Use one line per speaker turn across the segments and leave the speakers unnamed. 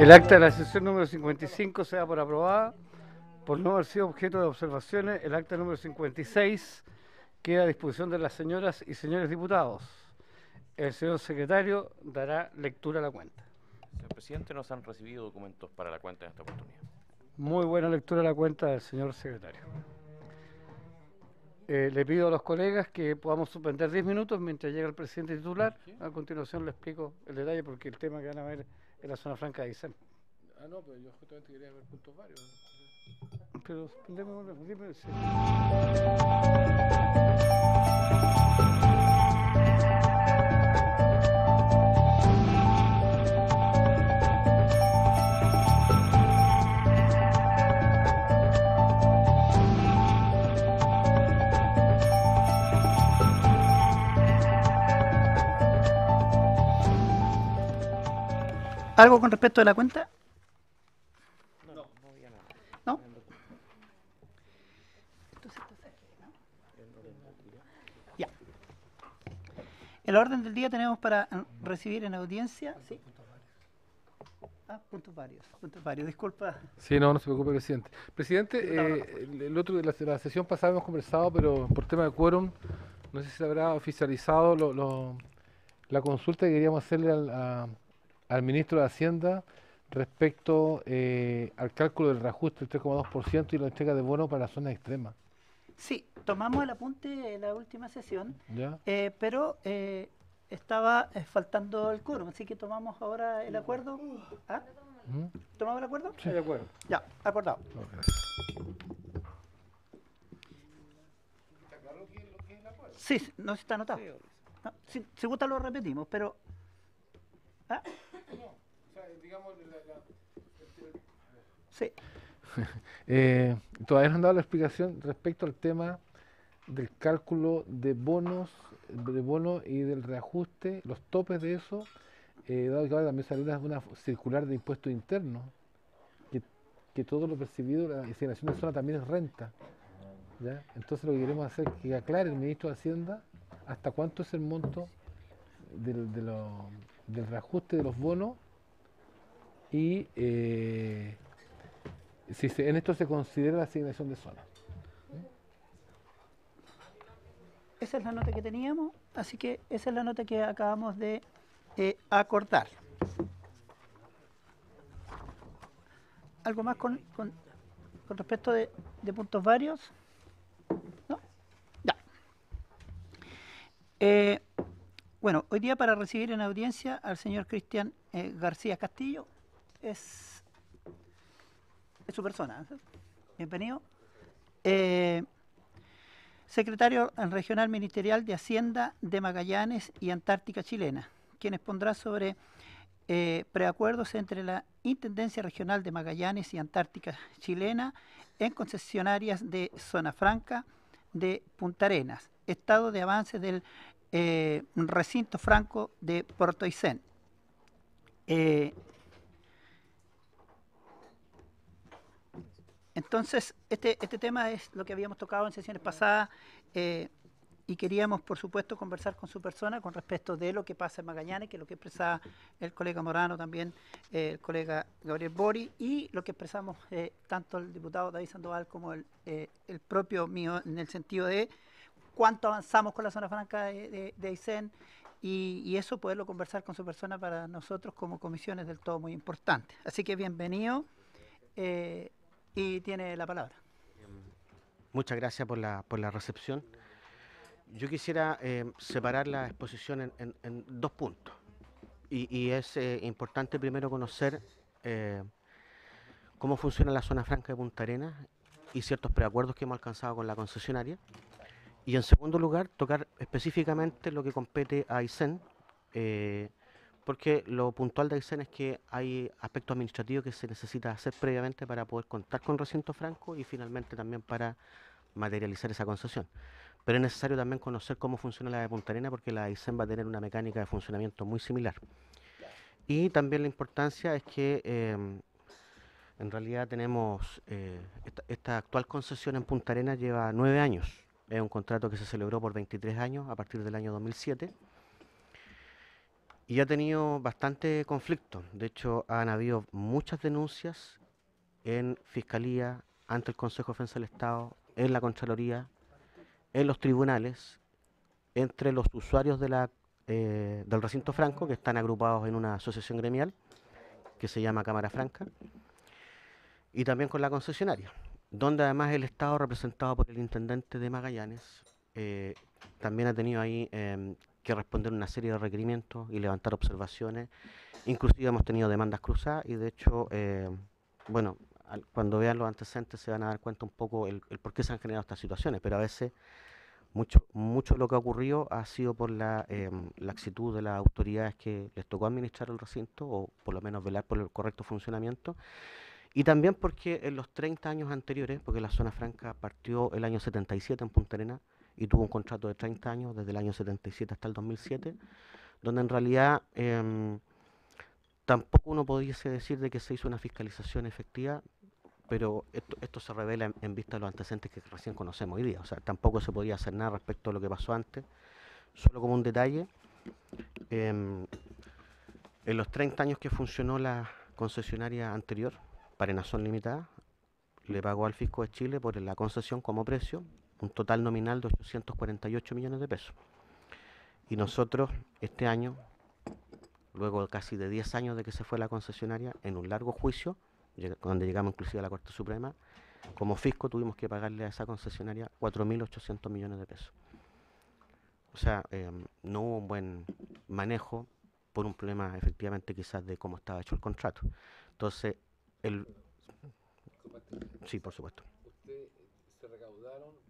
El acta de la sesión número 55 se da por aprobada. Por no haber sido objeto de observaciones, el acta número 56 queda a disposición de las señoras y señores diputados. El señor secretario dará lectura a la cuenta.
Señor presidente, no se han recibido documentos para la cuenta en esta oportunidad.
Muy buena lectura a la cuenta del señor secretario. Le pido a los colegas que podamos suspender 10 minutos mientras llega el presidente titular. A continuación le explico el detalle porque el tema que van a ver es la zona franca de Aysén.
Ah, no, pero yo justamente quería ver puntos varios.
Pero suspendemos, dime, sí.
¿Algo con respecto de la cuenta?
No había nada.
¿No? Entonces, ¿no? Ya. El orden del día tenemos para recibir en audiencia. ¿Sí? Puntos varios. Disculpa.
Sí, no se preocupe, presidente. Presidente, el otro de la sesión pasada hemos conversado, pero por tema de quórum, no sé si se habrá oficializado la consulta que queríamos hacerle al ministro de Hacienda respecto al cálculo del reajuste del 3,2% y la entrega de bonos para zonas extremas.
Sí, tomamos el apunte en la última sesión,
¿Ya?
pero estaba faltando el quórum, así que tomamos ahora el acuerdo. ¿Ah? ¿Tomamos el acuerdo?
Sí, de acuerdo.
Ya, acordado.
No, gracias.
¿Está claro lo que es el acuerdo?
Sí, no está anotado.
Sí,
No, si gusta lo repetimos, pero... ¿Ah?
O sea, digamos,
Sí.
todavía no han dado la explicación respecto al tema del cálculo de bonos y del reajuste, los topes de eso, dado que ahora también salió una circular de impuestos internos, que todo lo percibido, la asignación de zona también es renta, ¿ya? Entonces lo que queremos hacer es que aclare el ministro de Hacienda hasta cuánto es el monto del reajuste de los bonos y si en esto se considera la asignación de zona.
Esa es la nota que teníamos, así que esa es la nota que acabamos de acordar. ¿Algo más con respecto de puntos varios? ¿No? Ya. Bueno, hoy día para recibir en audiencia al señor Cristian García Castillo, es su persona. ¿Sí? Bienvenido. Secretario Regional Ministerial de Hacienda de Magallanes y Antártica Chilena, quien expondrá sobre preacuerdos entre la Intendencia Regional de Magallanes y Antártica Chilena en concesionarias de Zona Franca de Punta Arenas, estado de avance del recinto franco de Puerto Aysén. Entonces, este tema es lo que habíamos tocado en sesiones pasadas y queríamos, por supuesto, conversar con su persona con respecto de lo que pasa en Magallanes, que es lo que expresaba el colega Morano también, el colega Gabriel Bori, y lo que expresamos tanto el diputado David Sandoval como el propio mío, en el sentido de cuánto avanzamos con la zona franca de Aysén, y eso poderlo conversar con su persona para nosotros como comisión es del todo muy importante. Así que bienvenido. Y tiene la palabra.
Muchas gracias por la recepción. Yo quisiera separar la exposición en dos puntos. Y es importante primero conocer cómo funciona la zona franca de Punta Arenas y ciertos preacuerdos que hemos alcanzado con la concesionaria. Y en segundo lugar, tocar específicamente lo que compete a Aysén, porque lo puntual de Aysén es que hay aspectos administrativos que se necesita hacer previamente para poder contar con recinto franco y finalmente también para materializar esa concesión. Pero es necesario también conocer cómo funciona la de Punta Arenas porque la de Aysén va a tener una mecánica de funcionamiento muy similar. Y también la importancia es que en realidad tenemos esta actual concesión en Punta Arenas lleva 9 años. Es un contrato que se celebró por 23 años a partir del año 2007. y ha tenido bastante conflicto. De hecho, han habido muchas denuncias en Fiscalía, ante el Consejo de Defensa del Estado, en la Contraloría, en los tribunales, entre los usuarios del recinto franco, que están agrupados en una asociación gremial que se llama Cámara Franca, y también con la concesionaria, donde además el Estado, representado por el intendente de Magallanes, también ha tenido ahí que responder una serie de requerimientos y levantar observaciones. Inclusive hemos tenido demandas cruzadas y de hecho, bueno, cuando vean los antecedentes se van a dar cuenta un poco el por qué se han generado estas situaciones, pero a veces mucho de lo que ha ocurrido ha sido por la laxitud de las autoridades que les tocó administrar el recinto, o por lo menos velar por el correcto funcionamiento, y también porque en los 30 años anteriores, porque la zona franca partió el año 77 en Punta Arenas y tuvo un contrato de 30 años, desde el año 77 hasta el 2007, donde en realidad tampoco uno pudiese decir de que se hizo una fiscalización efectiva, pero esto se revela en vista de los antecedentes que recién conocemos hoy día. O sea, tampoco se podía hacer nada respecto a lo que pasó antes. Solo como un detalle, en los 30 años que funcionó la concesionaria anterior, Parenazón Limitada, le pagó al Fisco de Chile por la concesión como precio un total nominal de 848 millones de pesos. Y nosotros este año, luego casi de 10 años de que se fue la concesionaria, en un largo juicio, donde llegamos inclusive a la Corte Suprema, como Fisco tuvimos que pagarle a esa concesionaria 4.800 millones de pesos. O sea, no hubo un buen manejo por un problema efectivamente quizás de cómo estaba hecho el contrato. Entonces, sí, por supuesto.
Ustedes se recaudaron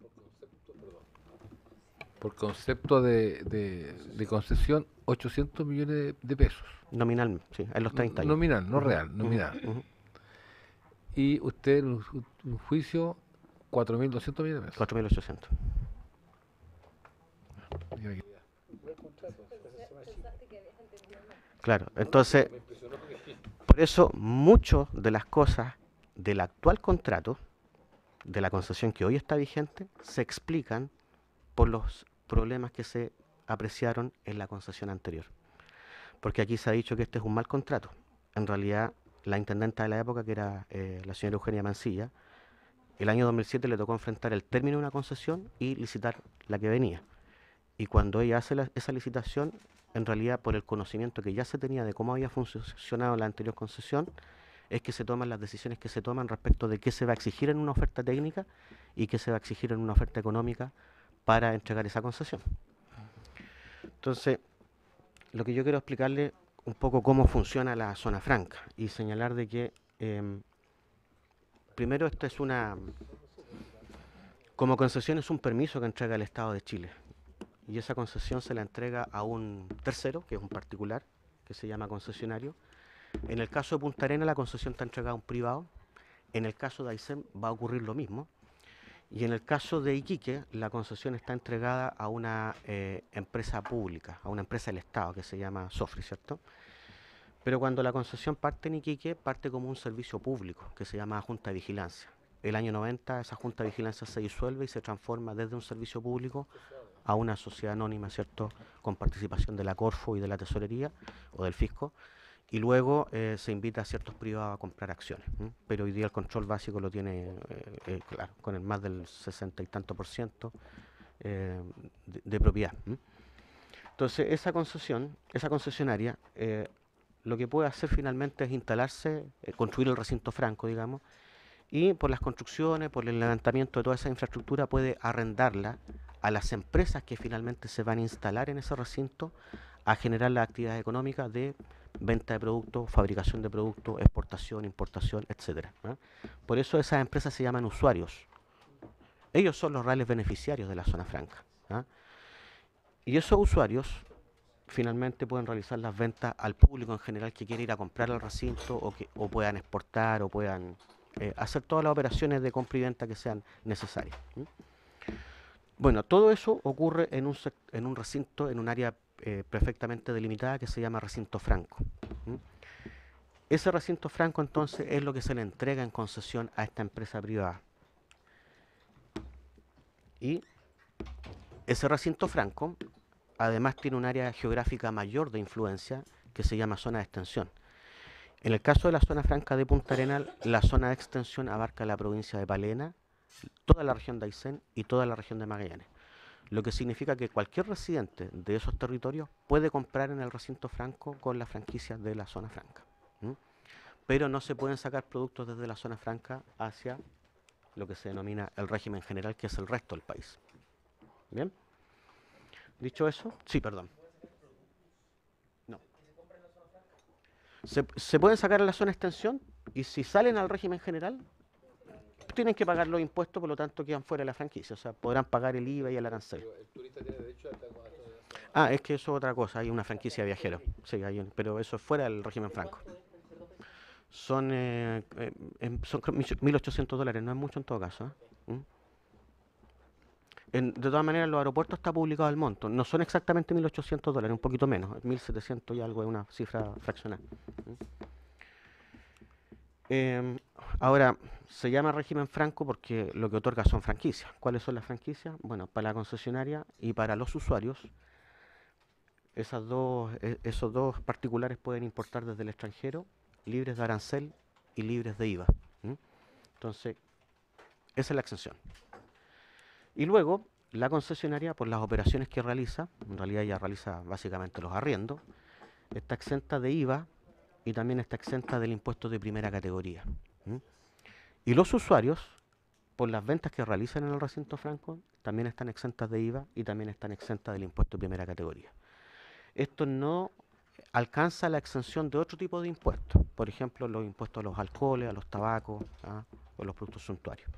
por concepto de concesión 800 millones de pesos.
Nominal, sí, en los 30 años.
Nominal, no real, nominal. Y usted en un juicio 4.200 millones de pesos.
4.800. Claro, entonces, por eso muchas de las cosas del actual contrato, de la concesión que hoy está vigente, se explican por los problemas que se apreciaron en la concesión anterior. Porque aquí se ha dicho que este es un mal contrato. En realidad, la intendenta de la época, que era la señora Eugenia Mancilla, el año 2007 le tocó enfrentar el término de una concesión y licitar la que venía. Y cuando ella hace esa licitación, en realidad por el conocimiento que ya se tenía de cómo había funcionado la anterior concesión, es que se toman las decisiones que se toman respecto de qué se va a exigir en una oferta técnica y qué se va a exigir en una oferta económica para entregar esa concesión. Entonces, lo que yo quiero explicarle un poco cómo funciona la zona franca y señalar de que primero esto es como concesión es un permiso que entrega el Estado de Chile, y esa concesión se la entrega a un tercero, que es un particular, que se llama concesionario. En el caso de Punta Arenas la concesión está entregada a un privado. En el caso de Aysén va a ocurrir lo mismo. Y en el caso de Iquique, la concesión está entregada a una empresa pública, a una empresa del Estado que se llama Sofri, ¿cierto? Pero cuando la concesión parte en Iquique, parte como un servicio público que se llama Junta de Vigilancia. El año 90 esa Junta de Vigilancia se disuelve y se transforma desde un servicio público a una sociedad anónima, ¿cierto?, con participación de la Corfo y de la Tesorería o del Fisco. Y luego se invita a ciertos privados a comprar acciones. Pero hoy día el control básico lo tiene, claro, con el más del 60 y tanto % de propiedad. Entonces esa concesionaria, lo que puede hacer finalmente es instalarse, construir el recinto franco, digamos, y por las construcciones, por el levantamiento de toda esa infraestructura puede arrendarla a las empresas que finalmente se van a instalar en ese recinto a generar las actividades económicas de venta de productos, fabricación de productos, exportación, importación, etcétera. Por eso esas empresas se llaman usuarios. Ellos son los reales beneficiarios de la zona franca. Y esos usuarios finalmente pueden realizar las ventas al público en general que quiere ir a comprar al recinto o puedan exportar o puedan hacer todas las operaciones de compra y venta que sean necesarias. Bueno, todo eso ocurre en un recinto, en un área perfectamente delimitada que se llama recinto franco. Ese recinto franco entonces es lo que se le entrega en concesión a esta empresa privada. Y ese recinto franco, además tiene un área geográfica mayor de influencia que se llama zona de extensión. En el caso de la zona franca de Punta Arenas, la zona de extensión abarca la provincia de Palena, toda la región de Aysén y toda la región de Magallanes, lo que significa que cualquier residente de esos territorios puede comprar en el recinto franco con la franquicia de la zona franca. Pero no se pueden sacar productos desde la zona franca hacia lo que se denomina el régimen general, que es el resto del país. ¿Bien? Dicho eso, sí, perdón. No. Se pueden sacar en la zona extensión y si salen al régimen general, tienen que pagar los impuestos, por lo tanto quedan fuera de la franquicia, o sea, podrán pagar el IVA y el arancel.
El turista tiene derecho
Ah, es que eso es otra cosa, hay una franquicia de viajeros, sí, pero eso es fuera del régimen franco. Son creo, $1.800, no es mucho en todo caso. De todas maneras, en los aeropuertos está publicado el monto. No son exactamente $1.800, un poquito menos, 1.700 y algo, es una cifra fraccionada. Ahora, se llama régimen franco porque lo que otorga son franquicias. ¿Cuáles son las franquicias? Bueno, para la concesionaria y para los usuarios, esos dos particulares pueden importar desde el extranjero, libres de arancel y libres de IVA. Entonces, esa es la exención. Y luego, la concesionaria, por las operaciones que realiza, en realidad ya realiza básicamente los arriendos, está exenta de IVA y también está exenta del impuesto de primera categoría. Y los usuarios, por las ventas que realizan en el recinto franco, también están exentas de IVA y también están exentas del impuesto de primera categoría. Esto no alcanza la exención de otro tipo de impuestos, por ejemplo, los impuestos a los alcoholes, a los tabacos, o los productos suntuarios.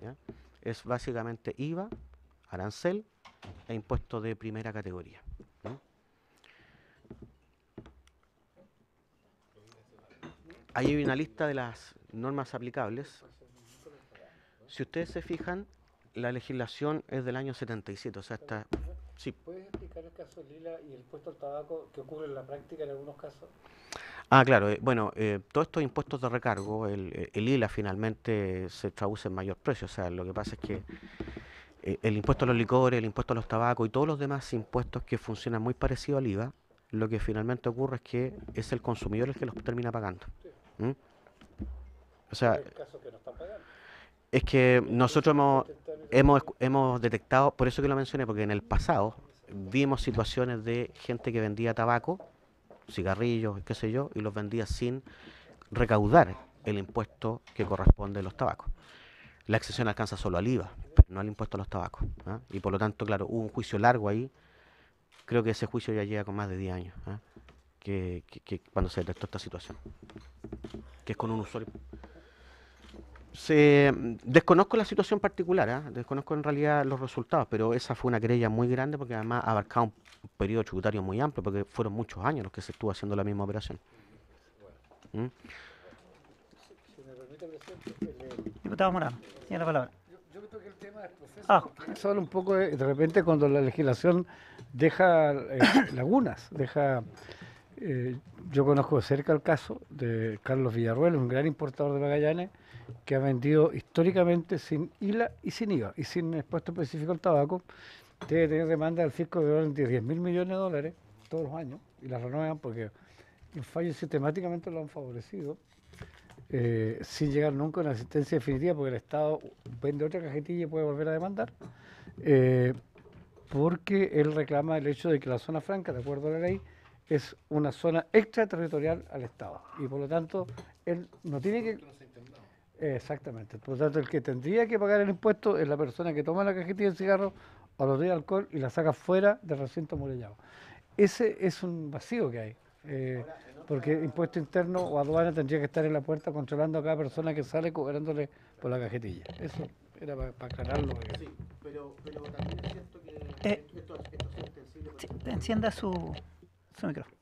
¿Ya? Es básicamente IVA, arancel e impuesto de primera categoría. Ahí hay una lista de las normas aplicables. Si ustedes se fijan, la legislación es del año 77, o sea, está... Sí.
¿Puedes explicar el caso Lila y el impuesto al tabaco que ocurre en la práctica en algunos casos?
Ah, claro. Todos estos impuestos de recargo, el ILA finalmente se traduce en mayor precio. O sea, lo que pasa es que el impuesto a los licores, el impuesto a los tabacos y todos los demás impuestos que funcionan muy parecido al IVA, lo que finalmente ocurre es que es el consumidor el que los termina pagando. O sea, es que nosotros hemos detectado, por eso que lo mencioné, porque en el pasado vimos situaciones de gente que vendía tabaco, cigarrillos, qué sé yo, y los vendía sin recaudar el impuesto que corresponde a los tabacos. La exención alcanza solo al IVA, pero no al impuesto a los tabacos. Y por lo tanto, claro, hubo un juicio largo ahí. Creo que ese juicio ya llega con más de 10 años, que cuando se detectó esta situación, que es con un usuario. Desconozco la situación particular, desconozco en realidad los resultados, pero esa fue una querella muy grande porque además abarcaba un periodo tributario muy amplio, porque fueron muchos años los que se estuvo haciendo la misma operación.
Si me permite, presidente,
Diputado Morano, tiene la palabra.
yo creo que el tema del proceso se habla un poco de repente cuando la legislación deja lagunas, yo conozco de cerca el caso de Carlos Villarruel, un gran importador de Magallanes, que ha vendido históricamente sin ILA y sin IVA, y sin impuesto específico al tabaco. Debe tener demanda del fisco de orden de $10.000 millones todos los años, y las renuevan porque los fallos sistemáticamente lo han favorecido, sin llegar nunca a una asistencia definitiva, porque el Estado vende otra cajetilla y puede volver a demandar, porque él reclama el hecho de que la zona franca, de acuerdo a la ley, es una zona extraterritorial al Estado, y por lo tanto él no tiene que... Exactamente, por lo tanto el que tendría que pagar el impuesto es la persona que toma la cajetilla de cigarro o los de alcohol y la saca fuera del recinto amurallado. Ese es un vacío que hay, porque impuesto interno o aduana tendría que estar en la puerta controlando a cada persona que sale cobrándole por la cajetilla. Eso era para aclararlo.
Sí, pero también es cierto que esto sí extensible.
Encienda su micrófono.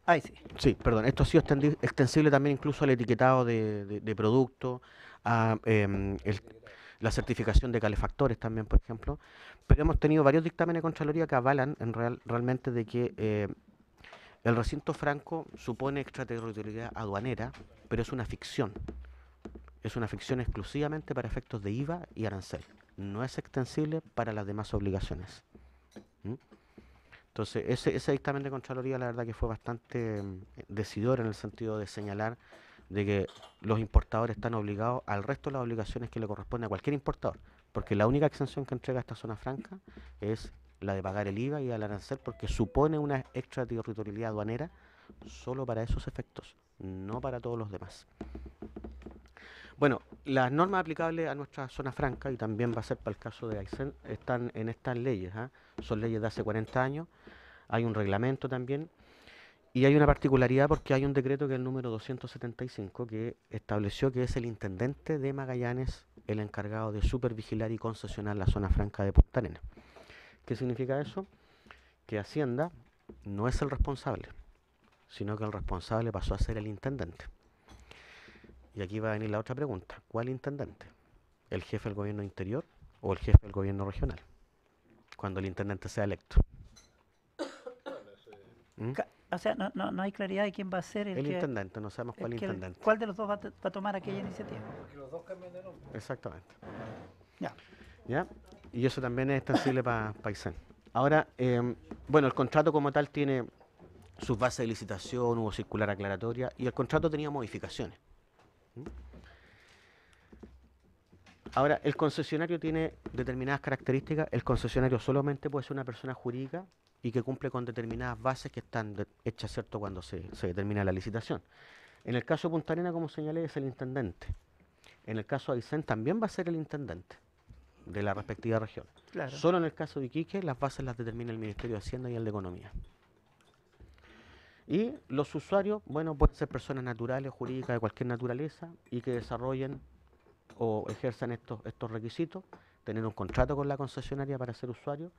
Ahí sí.
Sí, perdón, esto ha sido extensible también incluso al etiquetado de producto, a la certificación de calefactores también, por ejemplo. Pero hemos tenido varios dictámenes de Contraloría que avalan realmente de que el recinto franco supone extraterritorialidad aduanera, pero es una ficción. Es una ficción exclusivamente para efectos de IVA y arancel. No es extensible para las demás obligaciones. Entonces, ese dictamen de Contraloría, la verdad que fue bastante decidor en el sentido de señalar de que los importadores están obligados al resto de las obligaciones que le corresponde a cualquier importador, porque la única exención que entrega esta zona franca es la de pagar el IVA y el arancel, porque supone una extraterritorialidad aduanera solo para esos efectos, no para todos los demás. Bueno, las normas aplicables a nuestra zona franca, y también va a ser para el caso de Aysén, están en estas leyes, ¿ah? Son leyes de hace 40 años, hay un reglamento también, y hay una particularidad porque hay un decreto que es el número 275 que estableció que es el intendente de Magallanes el encargado de supervigilar y concesionar la zona franca de Punta Arenas. ¿Qué significa eso? Que Hacienda no es el responsable, sino que el responsable pasó a ser el intendente. Y aquí va a venir la otra pregunta. ¿Cuál intendente? ¿El jefe del gobierno interior o el jefe del gobierno regional? Cuando el intendente sea electo. ¿Mm?
O sea, no hay claridad de quién va a ser
El intendente, no sabemos cuál intendente.
¿Cuál de los dos va a tomar aquella iniciativa?
Porque los dos cambian de nombre.
Exactamente.
Ya.
¿Ya? Y eso también es extensible para Aysén. Ahora, bueno, el contrato como tal tiene sus bases de licitación, hubo circular aclaratoria, y el contrato tenía modificaciones. Ahora, el concesionario tiene determinadas características. El concesionario solamente puede ser una persona jurídica y que cumple con determinadas bases que están hechas, ¿cierto?, cuando se determina la licitación. En el caso de Punta Arenas, como señalé, es el intendente. En el caso de Aysén también va a ser el intendente de la respectiva región.
Claro.
Solo en el caso de Iquique las bases las determina el Ministerio de Hacienda y el de Economía. Y los usuarios, bueno, pueden ser personas naturales, jurídicas de cualquier naturaleza y que desarrollen o ejerzan estos requisitos, tener un contrato con la concesionaria para ser usuario,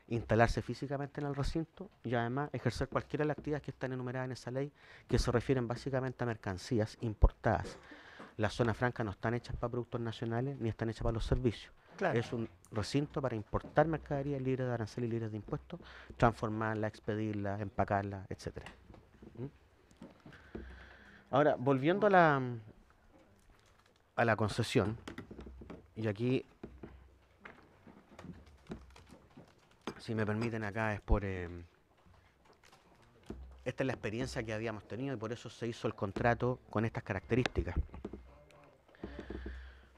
instalarse físicamente en el recinto y además ejercer cualquiera de las actividades que están enumeradas en esa ley, que se refieren básicamente a mercancías importadas. Las zonas francas no están hechas para productos nacionales ni están hechas para los servicios.
Claro.
Es un recinto para importar mercaderías libres de arancel y libres de impuestos, transformarla, expedirla, empacarla, etcétera. Ahora, volviendo a la concesión, y aquí, si me permiten acá, es por... esta es la experiencia que habíamos tenido y por eso se hizo el contrato con estas características.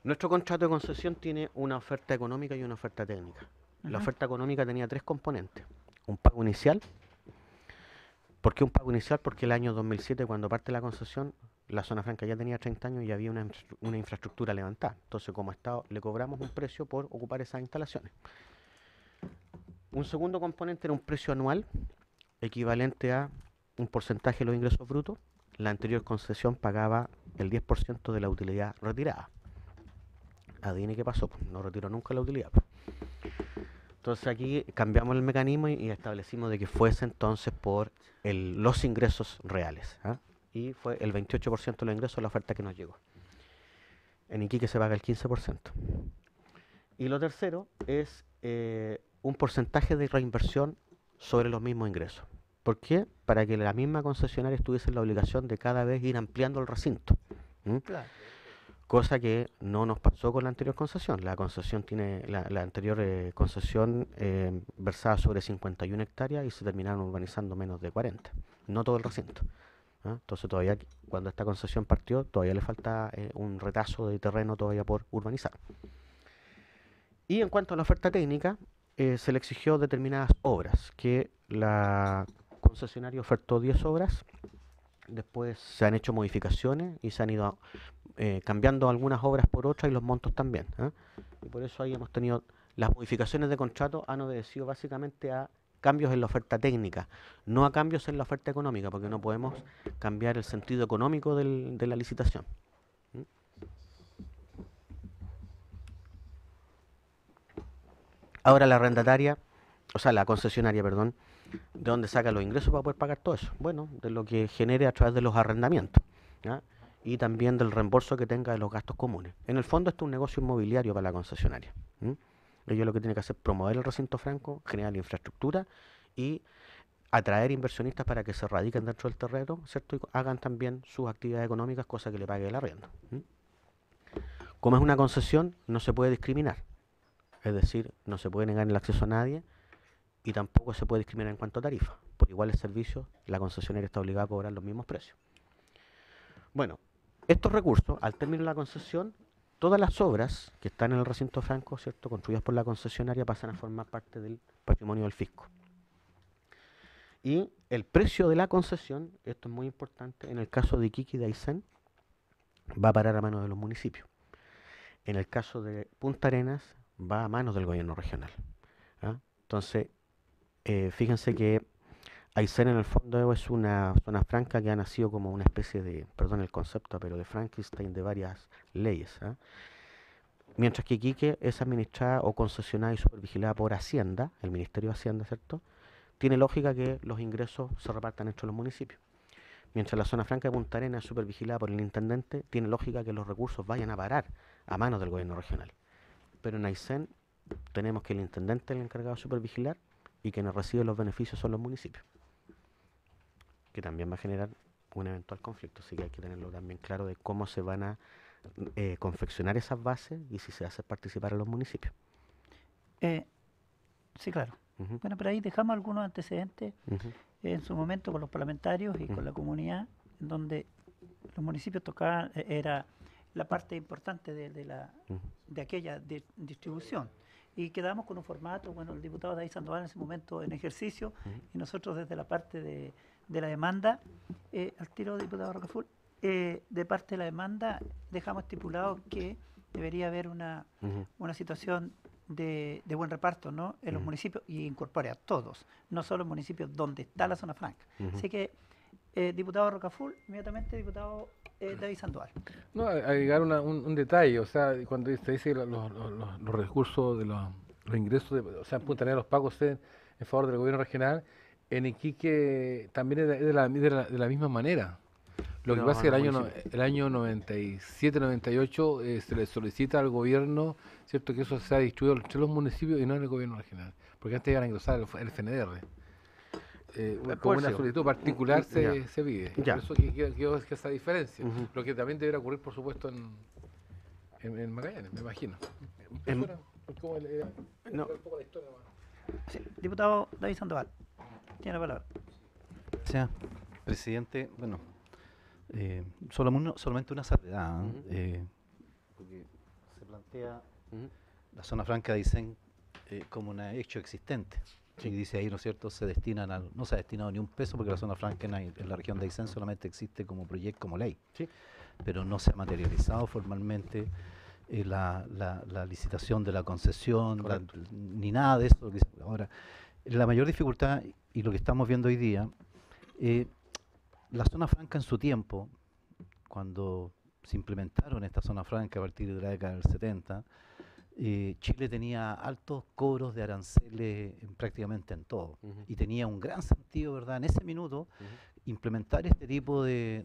Nuestro contrato de concesión tiene una oferta económica y una oferta técnica. La oferta económica tenía 3 componentes. Un pago inicial. ¿Por qué un pago inicial? Porque el año 2007, cuando parte la concesión, la zona franca ya tenía 30 años y había una infraestructura levantada. Entonces, como Estado, le cobramos un precio por ocupar esas instalaciones. Un segundo componente era un precio anual, equivalente a un porcentaje de los ingresos brutos. La anterior concesión pagaba el 10% de la utilidad retirada. Adivine qué pasó, no retiró nunca la utilidad. Entonces aquí cambiamos el mecanismo y establecimos de que fuese entonces por los ingresos reales. ¿Ah? Y fue el 28% de los ingresos la oferta que nos llegó. En Iquique se paga el 15%. Y lo tercero es un porcentaje de reinversión sobre los mismos ingresos. ¿Por qué? Para que la misma concesionaria estuviese en la obligación de cada vez ir ampliando el recinto.
Claro.
Cosa que no nos pasó con la anterior concesión. La concesión la anterior concesión versaba sobre 51 hectáreas y se terminaron urbanizando menos de 40. No todo el recinto. Entonces todavía, cuando esta concesión partió, todavía le falta un retazo de terreno todavía por urbanizar. Y en cuanto a la oferta técnica, se le exigió determinadas obras, que la concesionaria ofertó 10 obras. Después se han hecho modificaciones y se han ido cambiando algunas obras por otras y los montos también. Y por eso ahí hemos tenido las modificaciones de contrato, han obedecido básicamente a cambios en la oferta técnica, no a cambios en la oferta económica, porque no podemos cambiar el sentido económico de la licitación. Ahora la arrendataria, o sea la concesionaria, perdón, ¿de dónde saca los ingresos para poder pagar todo eso? Bueno, de lo que genere a través de los arrendamientos, ¿ya? Y también del reembolso que tenga de los gastos comunes. En el fondo esto es un negocio inmobiliario para la concesionaria. Ellos lo que tienen que hacer es promover el recinto franco, generar la infraestructura y atraer inversionistas para que se radiquen dentro del terreno, ¿cierto? Y hagan también sus actividades económicas, cosa que le pague el arriendo. Como es una concesión, no se puede discriminar. Es decir, no se puede negar el acceso a nadie y tampoco se puede discriminar en cuanto a tarifa. Por iguales servicios, la concesionaria está obligada a cobrar los mismos precios. Bueno, estos recursos, al término de la concesión, todas las obras que están en el recinto franco, ¿cierto?, construidas por la concesionaria, pasan a formar parte del patrimonio del fisco. Y el precio de la concesión, esto es muy importante, en el caso de Iquique y de Aysén, va a parar a manos de los municipios. En el caso de Punta Arenas, va a manos del gobierno regional. ¿Ah? Entonces, fíjense que Aysén en el fondo es una zona franca que ha nacido como una especie de, perdón el concepto, pero de Frankenstein de varias leyes. ¿Ah? Mientras que Iquique es administrada o concesionada y supervigilada por Hacienda, el Ministerio de Hacienda, ¿cierto? Tiene lógica que los ingresos se repartan entre los municipios. Mientras la zona franca de Punta Arenas es supervigilada por el intendente, tiene lógica que los recursos vayan a parar a manos del gobierno regional. Pero en Aysén tenemos que el intendente es el encargado de supervigilar y quienes reciben los beneficios son los municipios, que también va a generar un eventual conflicto, así que hay que tenerlo también claro de cómo se van a confeccionar esas bases y si se hace participar a los municipios.
Sí, claro.
Ujú,
Bueno, pero ahí dejamos algunos antecedentes
ujú,
en su momento con los parlamentarios y
Ujú.
con la comunidad, en donde los municipios tocaban, era la parte importante
ujú.
de aquella distribución. Y quedamos con un formato, bueno, el diputado David Sandoval en ese momento en ejercicio,
Ujú.
y nosotros desde la parte de la demanda, al tiro diputado Rocafull, de parte de la demanda dejamos estipulado que debería haber una
Ujú.
situación de buen reparto, ¿no?, en los
Ujú.
municipios, y incorpore a todos, no solo en municipios donde está la zona franca.
Ujú.
Así que, diputado Rocafull, inmediatamente diputado David Sandoval.
No, agregar un detalle, o sea, cuando se dice que los recursos de los ingresos, o sea, en Punta Arenas los pagos en favor del gobierno regional, en Iquique también es de la misma manera. Lo que
No,
pasa es que
no,
el
municipio.
año 97, 98 se le solicita al gobierno, ¿cierto?, que eso sea distribuido entre los municipios y no en el gobierno regional, porque antes iban a engrosar el FNDR. Como
Puede
una
ser.
solicitud particular
Ya.
se pide.
Ya.
Por eso que esa diferencia.
Ujú.
Lo que también debería ocurrir, por supuesto, en Magallanes, me imagino.
En-
Profesora, ¿cómo le-
No.
un poco la historia nomás?
Sí, diputado David Sandoval, tiene la palabra.
Gracias, presidente. Bueno, solamente una salvedad, ¿eh?
Ujú.
Porque se plantea
Ujú.
la zona franca de Aysén como un hecho existente.
Sí.
Y dice ahí, ¿no es cierto?, no se ha destinado ni un peso porque la zona franca en la región de Aysén solamente existe como proyecto, como ley.
Sí.
Pero no se ha materializado formalmente la licitación de la concesión,
Correcto.
ni nada de eso. Ahora, la mayor dificultad, y lo que estamos viendo hoy día, la zona franca en su tiempo, cuando se implementaron esta zona franca a partir de la década del 70, Chile tenía altos cobros de aranceles prácticamente en todo.
Ujú.
Y tenía un gran sentido, ¿verdad?, en ese minuto,
Ujú.
implementar este tipo de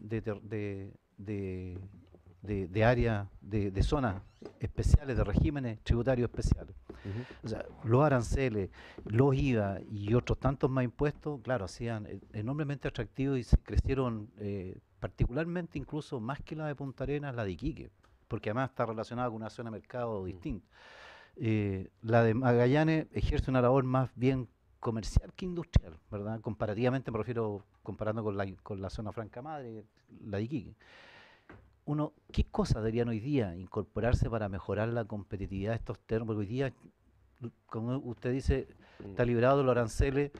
áreas, de zonas especiales, de regímenes tributarios especiales.
Ujú.
O sea, los aranceles, los IVA y otros tantos más impuestos, claro, hacían enormemente atractivos y se crecieron particularmente, incluso más que la de Punta Arenas, la de Iquique, porque además está relacionada con una zona de mercado distinta. La de Magallanes ejerce una labor más bien comercial que industrial, ¿verdad? Comparativamente, me refiero comparando con la zona franca madre, la de Iquique. ¿Qué cosas deberían hoy día incorporarse para mejorar la competitividad de estos terrenos? Porque hoy día, como usted dice, está librado de los aranceles,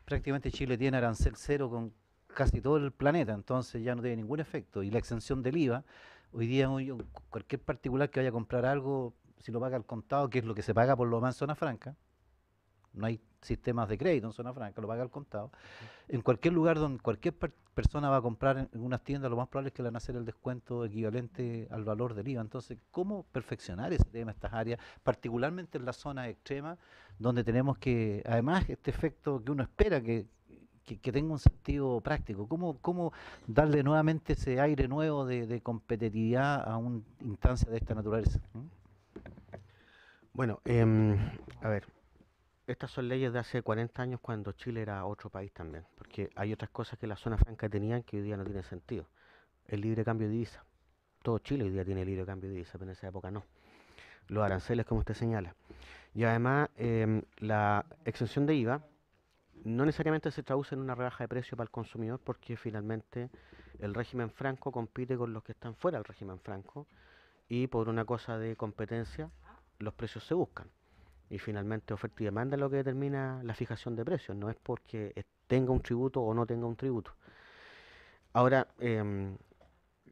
prácticamente Chile tiene arancel cero con casi todo el planeta, entonces ya no tiene ningún efecto. Y la exención del IVA, hoy día cualquier particular que vaya a comprar algo, si lo paga al contado, que es lo que se paga por lo más en zona franca, no hay sistemas de crédito en zona franca, lo paga al contado. En cualquier lugar donde cualquier persona va a comprar en unas tiendas, lo más probable es que le van a hacer el descuento equivalente al valor del IVA. Entonces, ¿cómo perfeccionar ese tema, estas áreas, particularmente en las zonas extremas, donde tenemos que, además, este efecto que uno espera que tenga un sentido práctico? ¿Cómo darle nuevamente ese aire nuevo de competitividad a una instancia de esta naturaleza?
Bueno, a ver, estas son leyes de hace 40 años cuando Chile era otro país también, porque hay otras cosas que la zona franca tenían que hoy día no tienen sentido. El libre cambio de divisa. Todo Chile hoy día tiene libre cambio de divisa, pero en esa época no. Los aranceles, como usted señala. Y además, la exención de IVA no necesariamente se traduce en una rebaja de precio para el consumidor porque finalmente el régimen franco compite con los que están fuera del régimen franco y por una cosa de competencia los precios se buscan. Y finalmente oferta y demanda es lo que determina la fijación de precios, no es porque tenga un tributo o no tenga un tributo. Ahora,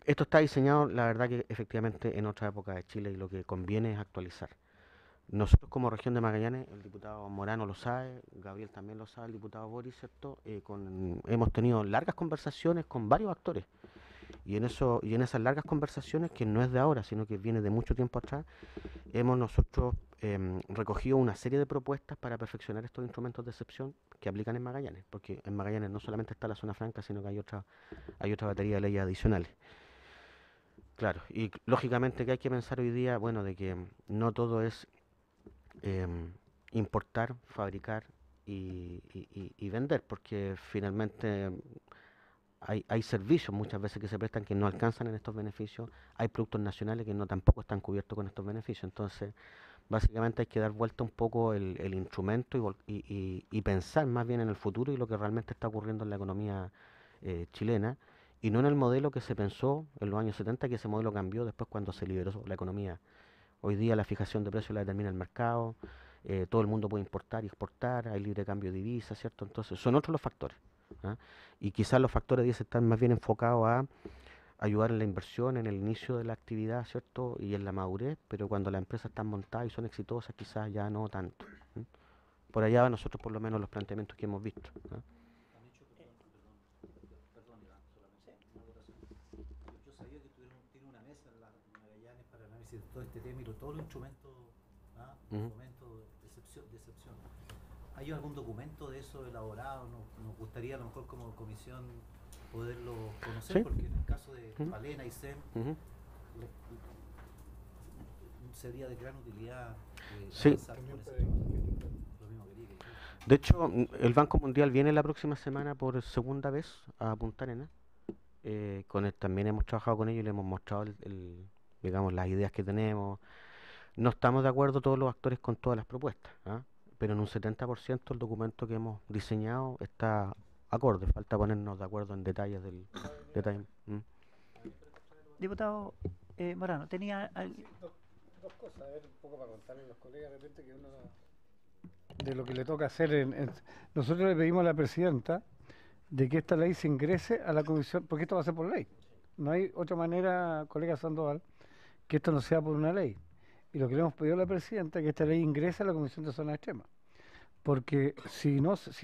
esto está diseñado, la verdad que efectivamente en otra época de Chile y lo que conviene es actualizar. Nosotros como región de Magallanes, el diputado Morano lo sabe, Gabriel también lo sabe, el diputado Boris, ¿cierto? Hemos tenido largas conversaciones con varios actores y en esas largas conversaciones, que no es de ahora, sino que viene de mucho tiempo atrás, hemos nosotros recogido una serie de propuestas para perfeccionar estos instrumentos de excepción que aplican en Magallanes, porque en Magallanes no solamente está la zona franca, sino que hay otra batería de leyes adicionales. Claro, y lógicamente que hay que pensar hoy día, bueno, de que no todo es importar, fabricar y vender, porque finalmente hay servicios muchas veces que se prestan que no alcanzan en estos beneficios, hay productos nacionales que no tampoco están cubiertos con estos beneficios, entonces básicamente hay que dar vuelta un poco el instrumento y pensar más bien en el futuro y lo que realmente está ocurriendo en la economía chilena y no en el modelo que se pensó en los años 70, que ese modelo cambió después cuando se liberó la economía. Hoy día la fijación de precios la determina el mercado, todo el mundo puede importar y exportar, hay libre cambio de divisas, ¿cierto? Entonces son otros los factores. ¿Ah? Y quizás los factores de están más bien enfocados a ayudar en la inversión, en el inicio de la actividad, ¿cierto? Y en la madurez, pero cuando las empresas están montadas y son exitosas, quizás ya no tanto. ¿Mm? Por allá va nosotros por lo menos los planteamientos que hemos visto. ¿Ah?
Yo sabía que tiene una mesa en Magallanes para análisis de todo este tema y todos los instrumentos de fomento de excepción. ¿Hay algún documento de eso elaborado? Nos gustaría a lo mejor como comisión poderlo conocer,
¿Sí?
Porque en el caso de Palena y SEM sería de gran utilidad
Sí.
avanzar con ese tema. Lo mismo quería que
De hecho, el Banco Mundial viene la próxima semana por segunda vez a Punta Arenas. También hemos trabajado con ellos y le hemos mostrado digamos, las ideas que tenemos. No estamos de acuerdo todos los actores con todas las propuestas, ¿ah? Pero en un 70% el documento que hemos diseñado está acorde. Falta ponernos de acuerdo en detalles del detalle.
Diputado Morano, tenía...
Dos cosas, a ver, un poco para contarle a los colegas de repente que uno de lo que le toca hacer. Nosotros le pedimos a la presidenta de que esta ley se ingrese a la comisión, porque esto va a ser por ley. No hay otra manera, colega Sandoval, que esto no sea por una ley. Y lo que le hemos pedido a la presidenta es que esta ley ingrese a la comisión de zonas extremas. Porque si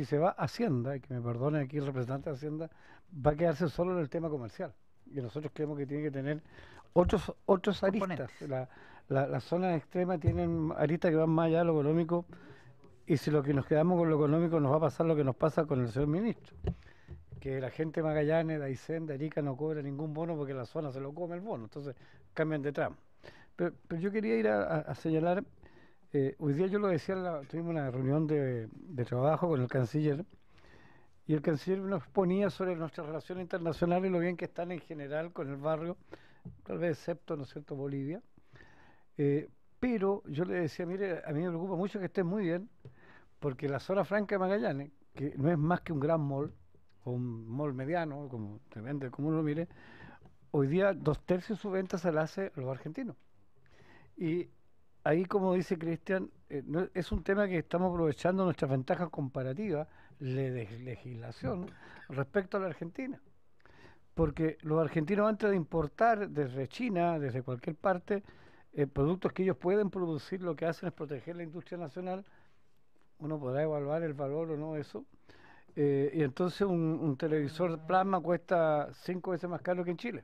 se va a Hacienda, y que me perdone aquí el representante de Hacienda, va a quedarse solo en el tema comercial. Y nosotros creemos que tiene que tener otros aristas. Las zonas extremas tienen aristas que van más allá de lo económico, y si lo que nos quedamos con lo económico nos va a pasar lo que nos pasa con el señor ministro, que la gente de Magallanes, de Aysén, de Arica no cobra ningún bono porque la zona se lo come el bono, entonces cambian de tramo. Pero yo quería ir a señalar, hoy día yo lo decía, tuvimos una reunión de trabajo con el canciller, y el canciller nos ponía sobre nuestras relaciones internacionales y lo bien que están en general con el barrio, tal vez excepto, ¿no es cierto?, Bolivia. Pero yo le decía, mire, a mí me preocupa mucho que estén muy bien, porque la zona franca de Magallanes, que no es más que un gran mall, o un mall mediano, como depende de cómo uno lo mire, hoy día 2/3 de su venta se la hace a los argentinos. Y ahí, como dice Cristian, es un tema que estamos aprovechando nuestras ventajas comparativas de legislación respecto a la Argentina. Porque los argentinos, antes de importar desde China, desde cualquier parte, productos que ellos pueden producir, lo que hacen es proteger la industria nacional. Uno podrá evaluar el valor o no de eso. Y entonces un televisor plasma cuesta 5 veces más caro que en Chile.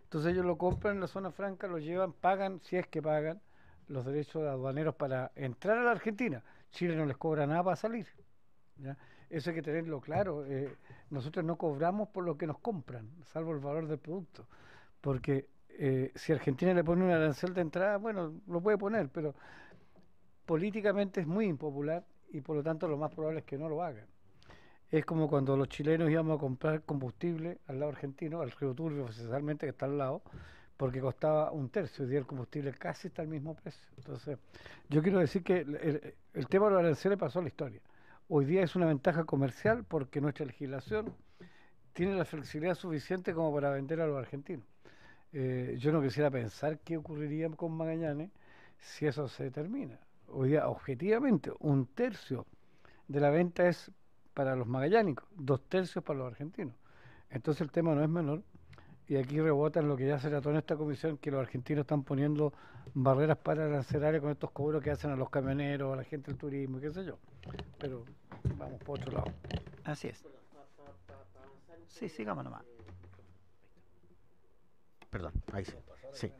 Entonces ellos lo compran en la zona franca, lo llevan, pagan, si es que pagan, los derechos aduaneros para entrar a la Argentina. Chile no les cobra nada para salir, ¿ya? Eso hay que tenerlo claro. Nosotros no cobramos por lo que nos compran, salvo el valor del producto. Porque si Argentina le pone un arancel de entrada, bueno, lo puede poner, pero políticamente es muy impopular y por lo tanto lo más probable es que no lo hagan. Es como cuando los chilenos íbamos a comprar combustible al lado argentino, al río Turbio, esencialmente, que está al lado, porque costaba 1/3, hoy día el combustible casi está al mismo precio. Entonces, yo quiero decir que el tema de los aranceles pasó a la historia. hoy día es una ventaja comercial porque nuestra legislación tiene la flexibilidad suficiente como para vender a los argentinos. Yo no quisiera pensar qué ocurriría con Magallanes si eso se determina. Hoy día, objetivamente, un tercio de la venta es para los magallánicos, 2/3 para los argentinos. Entonces el tema no es menor. Y aquí rebotan lo que ya se trató en esta comisión, que los argentinos están poniendo barreras para arancelaria con estos cobros que hacen a los camioneros, a la gente del turismo, y qué sé yo. Pero vamos por otro lado.
Así es. Sí, sigamos nomás.
Perdón, ahí sí. Sí.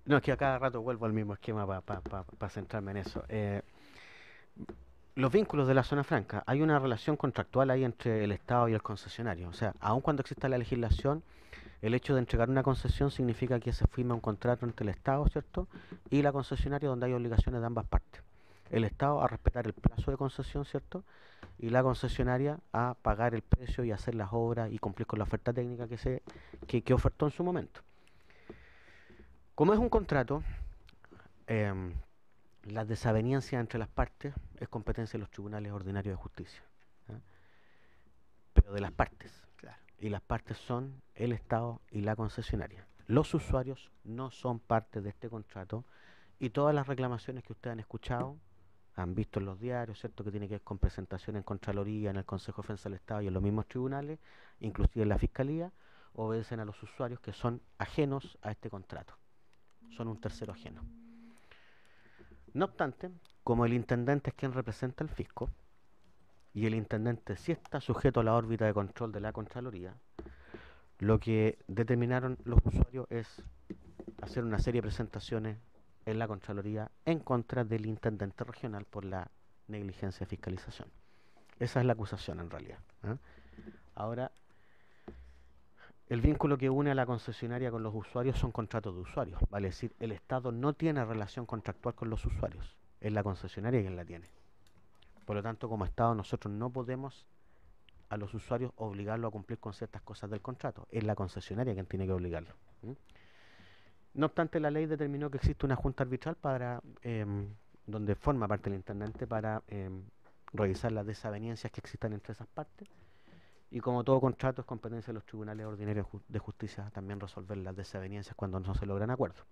No, es que a cada rato vuelvo al mismo esquema para centrarme en eso. Los vínculos de la zona franca, hay una relación contractual ahí entre el Estado y el concesionario. O sea, aun cuando exista la legislación, el hecho de entregar una concesión significa que se firma un contrato entre el Estado, ¿cierto?, y la concesionaria, donde hay obligaciones de ambas partes. El Estado a respetar el plazo de concesión, ¿cierto?, y la concesionaria a pagar el precio y hacer las obras y cumplir con la oferta técnica que ofertó en su momento. Como es un contrato, la desaveniencia entre las partes es competencia de los tribunales ordinarios de justicia, ¿eh? Pero de las partes.
Claro.
Y las partes son el Estado y la concesionaria. Los usuarios no son parte de este contrato y todas las reclamaciones que ustedes han escuchado, han visto en los diarios, ¿cierto?, que tiene que ver con presentación en Contraloría, en el Consejo de Defensa del Estado y en los mismos tribunales, inclusive en la Fiscalía, obedecen a los usuarios que son ajenos a este contrato. Son un tercero ajeno. No obstante, como el intendente es quien representa al fisco, y el intendente sí está sujeto a la órbita de control de la Contraloría, lo que determinaron los usuarios es hacer una serie de presentaciones en la Contraloría en contra del intendente regional por la negligencia de fiscalización. Esa es la acusación en realidad, ¿eh? Ahora, el vínculo que une a la concesionaria con los usuarios son contratos de usuarios, vale decir, el Estado no tiene relación contractual con los usuarios, es la concesionaria quien la tiene. Por lo tanto, como Estado nosotros no podemos a los usuarios obligarlo a cumplir con ciertas cosas del contrato, es la concesionaria quien tiene que obligarlo. No obstante, la ley determinó que existe una junta arbitral para donde forma parte el intendente para revisar las desavenencias que existan entre esas partes. Y como todo contrato es competencia de los tribunales ordinarios de justicia también resolver las desavenencias cuando no se logran acuerdos.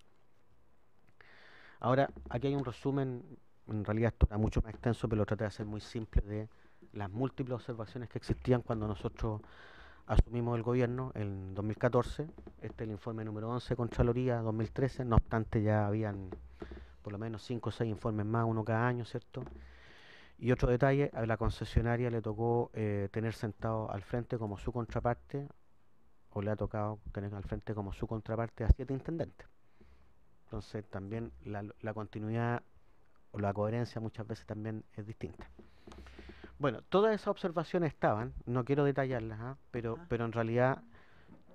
Ahora, aquí hay un resumen, en realidad esto era mucho más extenso, pero lo traté de hacer muy simple, de las múltiples observaciones que existían cuando nosotros asumimos el gobierno en 2014. Este es el informe número 11, Contraloría 2013, no obstante ya habían por lo menos 5 o 6 informes más, uno cada año, ¿cierto? Y otro detalle, a la concesionaria le tocó tener sentado al frente como su contraparte, o le ha tocado tener al frente como su contraparte a 7 intendentes. Entonces también la continuidad o la coherencia muchas veces también es distinta. Bueno, todas esas observaciones estaban, no quiero detallarlas, ¿eh? pero en realidad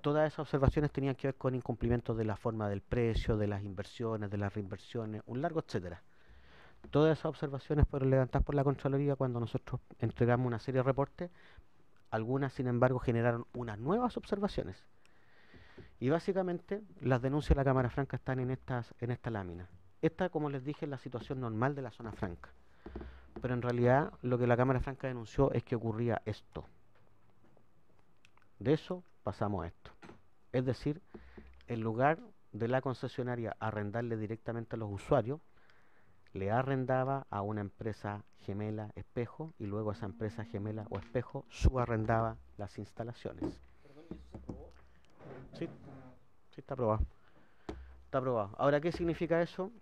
todas esas observaciones tenían que ver con incumplimientos de la forma del precio, de las inversiones, de las reinversiones, un largo etcétera. Todas esas observaciones fueron levantadas por la Contraloría cuando nosotros entregamos una serie de reportes. Algunas, sin embargo, generaron unas nuevas observaciones. Y básicamente las denuncias de la Cámara Franca están en esta lámina. Esta, como les dije, es la situación normal de la zona franca. Pero en realidad lo que la Cámara Franca denunció es que ocurría esto. De eso pasamos a esto. Es decir, en lugar de la concesionaria arrendarle directamente a los usuarios, le arrendaba a una empresa gemela Espejo y luego esa empresa gemela o Espejo subarrendaba las instalaciones. Sí, sí está aprobado. Está aprobado. Ahora, ¿qué significa eso?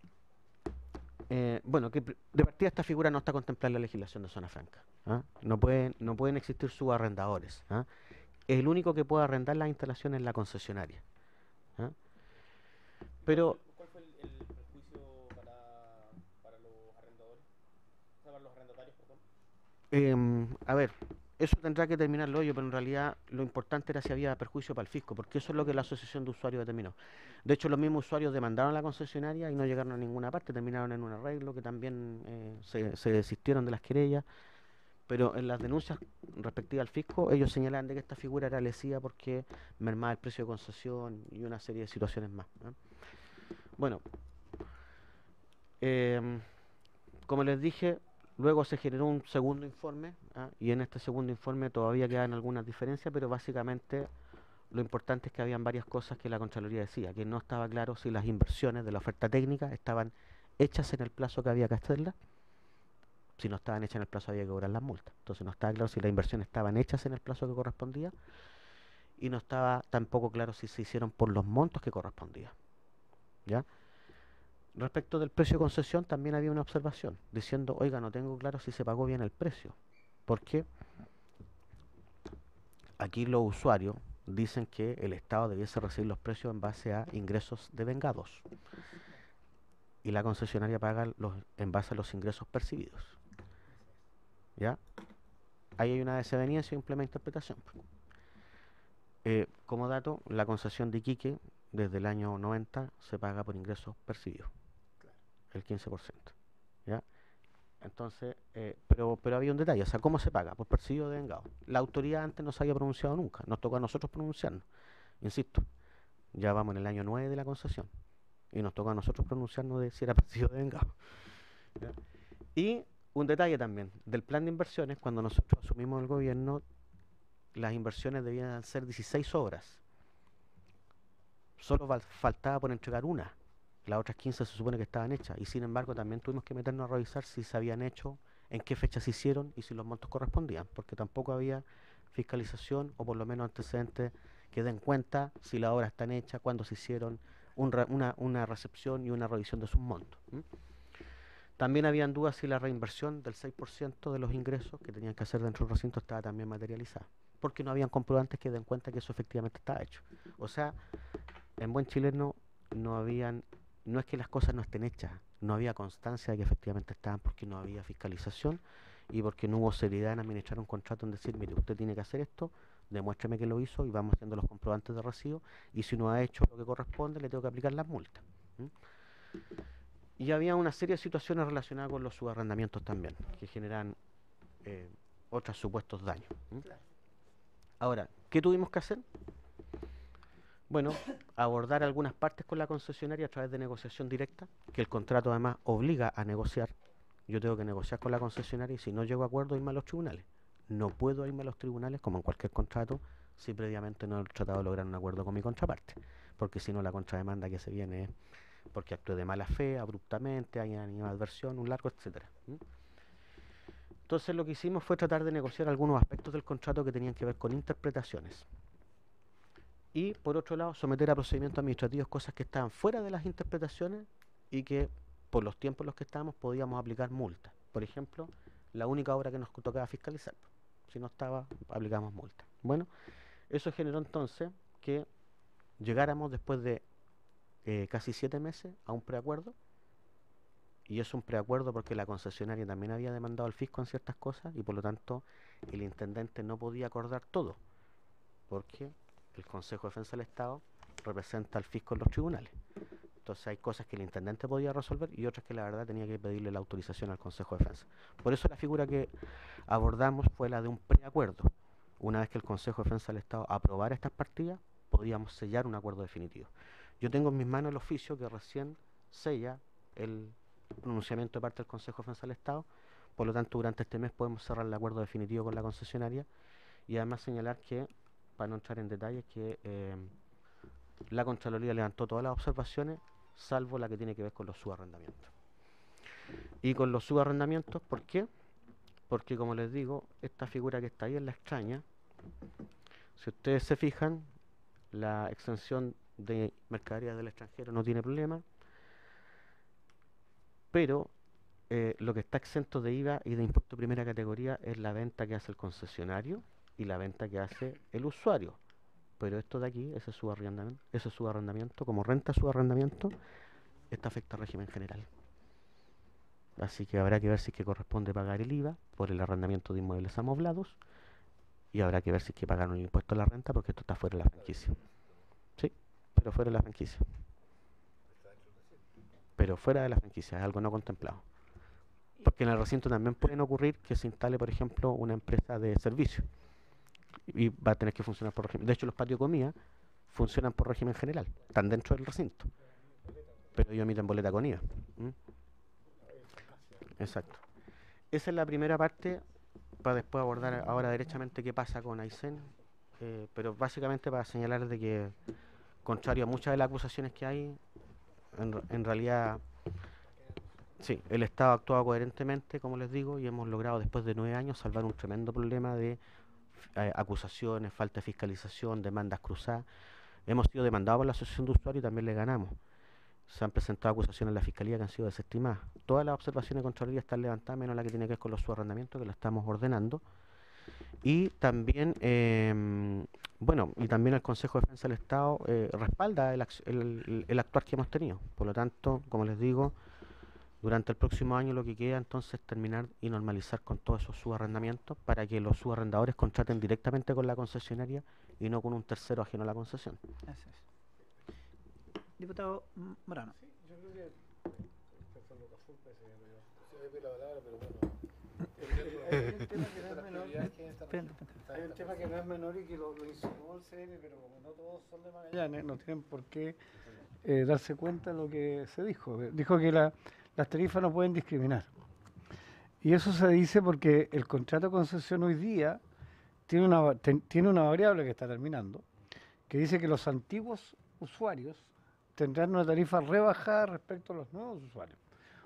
Bueno, que de partida esta figura no está contemplada en la legislación de zona franca. ¿Ah? No pueden existir subarrendadores. ¿Ah? El único que puede arrendar las instalaciones es la concesionaria. ¿Ah? Pero
¿Cuál fue el perjuicio para los arrendadores? O sea, para los arrendatarios, perdón.
a ver, eso tendrá que terminarlo yo, pero en realidad lo importante era si había perjuicio para el fisco, porque eso es lo que la asociación de usuarios determinó. De hecho, los mismos usuarios demandaron a la concesionaria y no llegaron a ninguna parte, terminaron en un arreglo que también se desistieron de las querellas, pero en las denuncias respectivas al fisco, ellos señalan de que esta figura era lesiva porque mermaba el precio de concesión y una serie de situaciones más, ¿no? Bueno, como les dije, Luego se generó un segundo informe, y en este segundo informe todavía quedan algunas diferencias, pero básicamente lo importante es que habían varias cosas que la Contraloría decía, que no estaba claro si las inversiones de la oferta técnica estaban hechas en el plazo que había que hacerlas. Si no estaban hechas en el plazo había que cobrar las multas. Entonces no estaba claro si las inversiones estaban hechas en el plazo que correspondía, y no estaba tampoco claro si se hicieron por los montos que correspondían. ¿Ya? Respecto del precio de concesión también había una observación, diciendo, oiga, no tengo claro si se pagó bien el precio, porque aquí los usuarios dicen que el Estado debiese recibir los precios en base a ingresos devengados, y la concesionaria paga en base a los ingresos percibidos. ¿Ya? Ahí hay una desaveniencia y un problema de interpretación. Como dato, la concesión de Iquique desde el año 90 se paga por ingresos percibidos, el 15%. ¿Ya? Entonces, pero había un detalle, o sea, ¿cómo se paga? Por percibido de vengado. La autoridad antes no se había pronunciado nunca, nos tocó a nosotros pronunciarnos. Insisto, ya vamos en el año 9 de la concesión, y nos tocó a nosotros pronunciarnos de si era percibido de vengado. ¿Ya? Y un detalle también, del plan de inversiones, cuando nosotros asumimos el gobierno, las inversiones debían ser 16 obras. Solo faltaba por entregar una. Las otras 15 se supone que estaban hechas, y sin embargo también tuvimos que meternos a revisar si se habían hecho, en qué fecha se hicieron y si los montos correspondían, porque tampoco había fiscalización o por lo menos antecedentes que den cuenta si las obras están hechas, cuándo se hicieron, una recepción y una revisión de sus montos. También habían dudas si la reinversión del 6% de los ingresos que tenían que hacer dentro del recinto estaba también materializada, porque no habían comprobantes que den cuenta que eso efectivamente estaba hecho. O sea, en buen chileno no es que las cosas no estén hechas, no había constancia de que efectivamente estaban, porque no había fiscalización y porque no hubo seriedad en administrar un contrato, en decir, mire, usted tiene que hacer esto, demuéstreme que lo hizo y vamos haciendo los comprobantes de recibo, y si no ha hecho lo que corresponde, le tengo que aplicar las multas. Y había una serie de situaciones relacionadas con los subarrendamientos también, que generan otros supuestos daños. Ahora, ¿qué tuvimos que hacer? Bueno, abordar algunas partes con la concesionaria a través de negociación directa, que el contrato además obliga a negociar. Yo tengo que negociar con la concesionaria, y si no llego a acuerdo, irme a los tribunales. No puedo irme a los tribunales, como en cualquier contrato, si previamente no he tratado de lograr un acuerdo con mi contraparte, porque si no la contrademanda que se viene es porque actué de mala fe, abruptamente, hay animadversión, un largo etcétera. Entonces lo que hicimos fue tratar de negociar algunos aspectos del contrato que tenían que ver con interpretaciones. Y por otro lado, someter a procedimientos administrativos cosas que estaban fuera de las interpretaciones y que por los tiempos en los que estábamos podíamos aplicar multas. Por ejemplo, la única obra que nos tocaba fiscalizar. Si no estaba, aplicamos multa. Bueno, eso generó entonces que llegáramos después de casi 7 meses a un preacuerdo, y es un preacuerdo porque la concesionaria también había demandado al fisco en ciertas cosas, y por lo tanto el intendente no podía acordar todo, porque el Consejo de Defensa del Estado representa al fisco en los tribunales. Entonces hay cosas que el intendente podía resolver y otras que la verdad tenía que pedirle la autorización al Consejo de Defensa. Por eso la figura que abordamos fue la de un preacuerdo. Una vez que el Consejo de Defensa del Estado aprobara estas partidas, podíamos sellar un acuerdo definitivo. Yo tengo en mis manos el oficio que recién sella el pronunciamiento de parte del Consejo de Defensa del Estado. Por lo tanto, durante este mes podemos cerrar el acuerdo definitivo con la concesionaria, y además señalar que, para no entrar en detalles, que la Contraloría levantó todas las observaciones, salvo la que tiene que ver con los subarrendamientos. Y con los subarrendamientos, ¿por qué? Porque, como les digo, esta figura que está ahí es la extraña. Si ustedes se fijan, la exención de mercadería del extranjero no tiene problema, pero lo que está exento de IVA y de impuesto de primera categoría es la venta que hace el concesionario y la venta que hace el usuario. Pero esto de aquí, ese subarrendamiento, como renta subarrendamiento, está afecta al régimen general. Así que habrá que ver si es que corresponde pagar el IVA por el arrendamiento de inmuebles amoblados, y habrá que ver si es que pagaron el impuesto a la renta, porque esto está fuera de la franquicia. Sí, pero fuera de la franquicia. Pero fuera de la franquicia, es algo no contemplado. Porque en el recinto también pueden ocurrir que se instale, por ejemplo, una empresa de servicio, y va a tener que funcionar por régimen. De hecho, los patios de comida funcionan por régimen general, están dentro del recinto, pero ellos emiten boleta con IVA. Exacto. esa es la primera parte, para después abordar ahora derechamente qué pasa con Aysén, pero básicamente para señalar de que, contrario a muchas de las acusaciones que hay, en realidad, sí, el Estado ha actuado coherentemente, como les digo, y hemos logrado después de 9 años salvar un tremendo problema de acusaciones, falta de fiscalización, demandas cruzadas. Hemos sido demandados por la Asociación de Usuarios y también le ganamos. Se han presentado acusaciones en la Fiscalía que han sido desestimadas. Todas las observaciones de Contraloría están levantadas, menos la que tiene que ver con los subarrendamientos, que la estamos ordenando. Y también, y también el Consejo de Defensa del Estado respalda el actuar que hemos tenido. Por lo tanto, como les digo, durante el próximo año lo que queda entonces es terminar y normalizar con todos esos subarrendamientos para que los subarrendadores contraten directamente con la concesionaria y no con un tercero ajeno a la concesión.
Así es. Diputado Morano.
Sí, yo creo que hay un tema que no es menor y que lo insinuó el CN, pero como no todos son de Magallanes, no tienen por qué darse cuenta de lo que se dijo. Dijo que las tarifas no pueden discriminar. Y eso se dice porque el contrato de concesión hoy día tiene una variable que está terminando, que dice que los antiguos usuarios tendrán una tarifa rebajada respecto a los nuevos usuarios.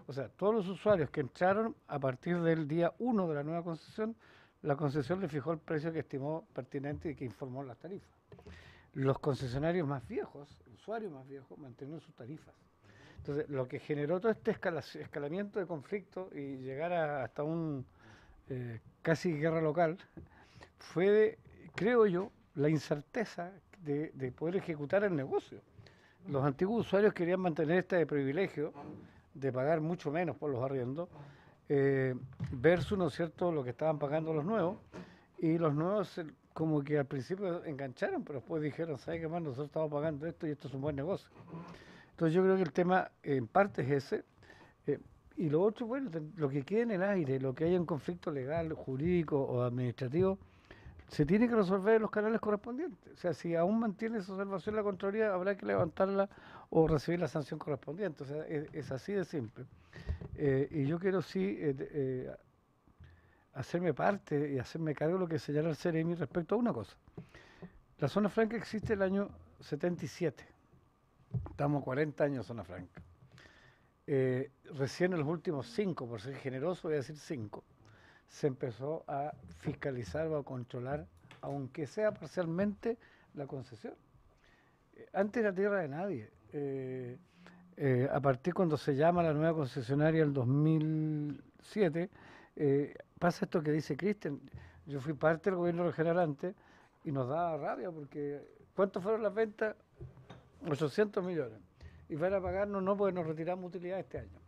O sea, todos los usuarios que entraron a partir del día 1 de la nueva concesión, la concesión le fijó el precio que estimó pertinente y que informó las tarifas. Los concesionarios más viejos, usuarios más viejos, mantuvieron sus tarifas. Entonces, lo que generó todo este escalamiento de conflicto y llegar hasta un casi guerra local fue, creo yo, la incerteza de poder ejecutar el negocio. Los antiguos usuarios querían mantener este privilegio de pagar mucho menos por los arriendos, versus, ¿no es cierto?, lo que estaban pagando los nuevos, y los nuevos como que al principio engancharon, pero después dijeron, ¿sabes qué más? Nosotros estamos pagando esto y esto es un buen negocio. Entonces yo creo que el tema en parte es ese, y lo otro, bueno, lo que quede en el aire, lo que haya un conflicto legal, jurídico o administrativo, se tiene que resolver en los canales correspondientes. O sea, si aún mantiene esa observación la Contraloría, habrá que levantarla o recibir la sanción correspondiente. O sea, es así de simple. Y yo quiero sí hacerme parte y hacerme cargo de lo que señala el CEREMI respecto a una cosa. La zona franca existe el año 77. Estamos 40 años en zona franca. Recién en los últimos 5, por ser generoso voy a decir 5, se empezó a fiscalizar o a controlar, aunque sea parcialmente, la concesión. Antes era tierra de nadie. A partir cuando se llama la nueva concesionaria el 2007, pasa esto que dice Cristian. Yo fui parte del gobierno regional antes y nos daba rabia porque ¿cuánto fueron las ventas? 800 millones. Y van a pagarnos no porque nos retiramos utilidad este año.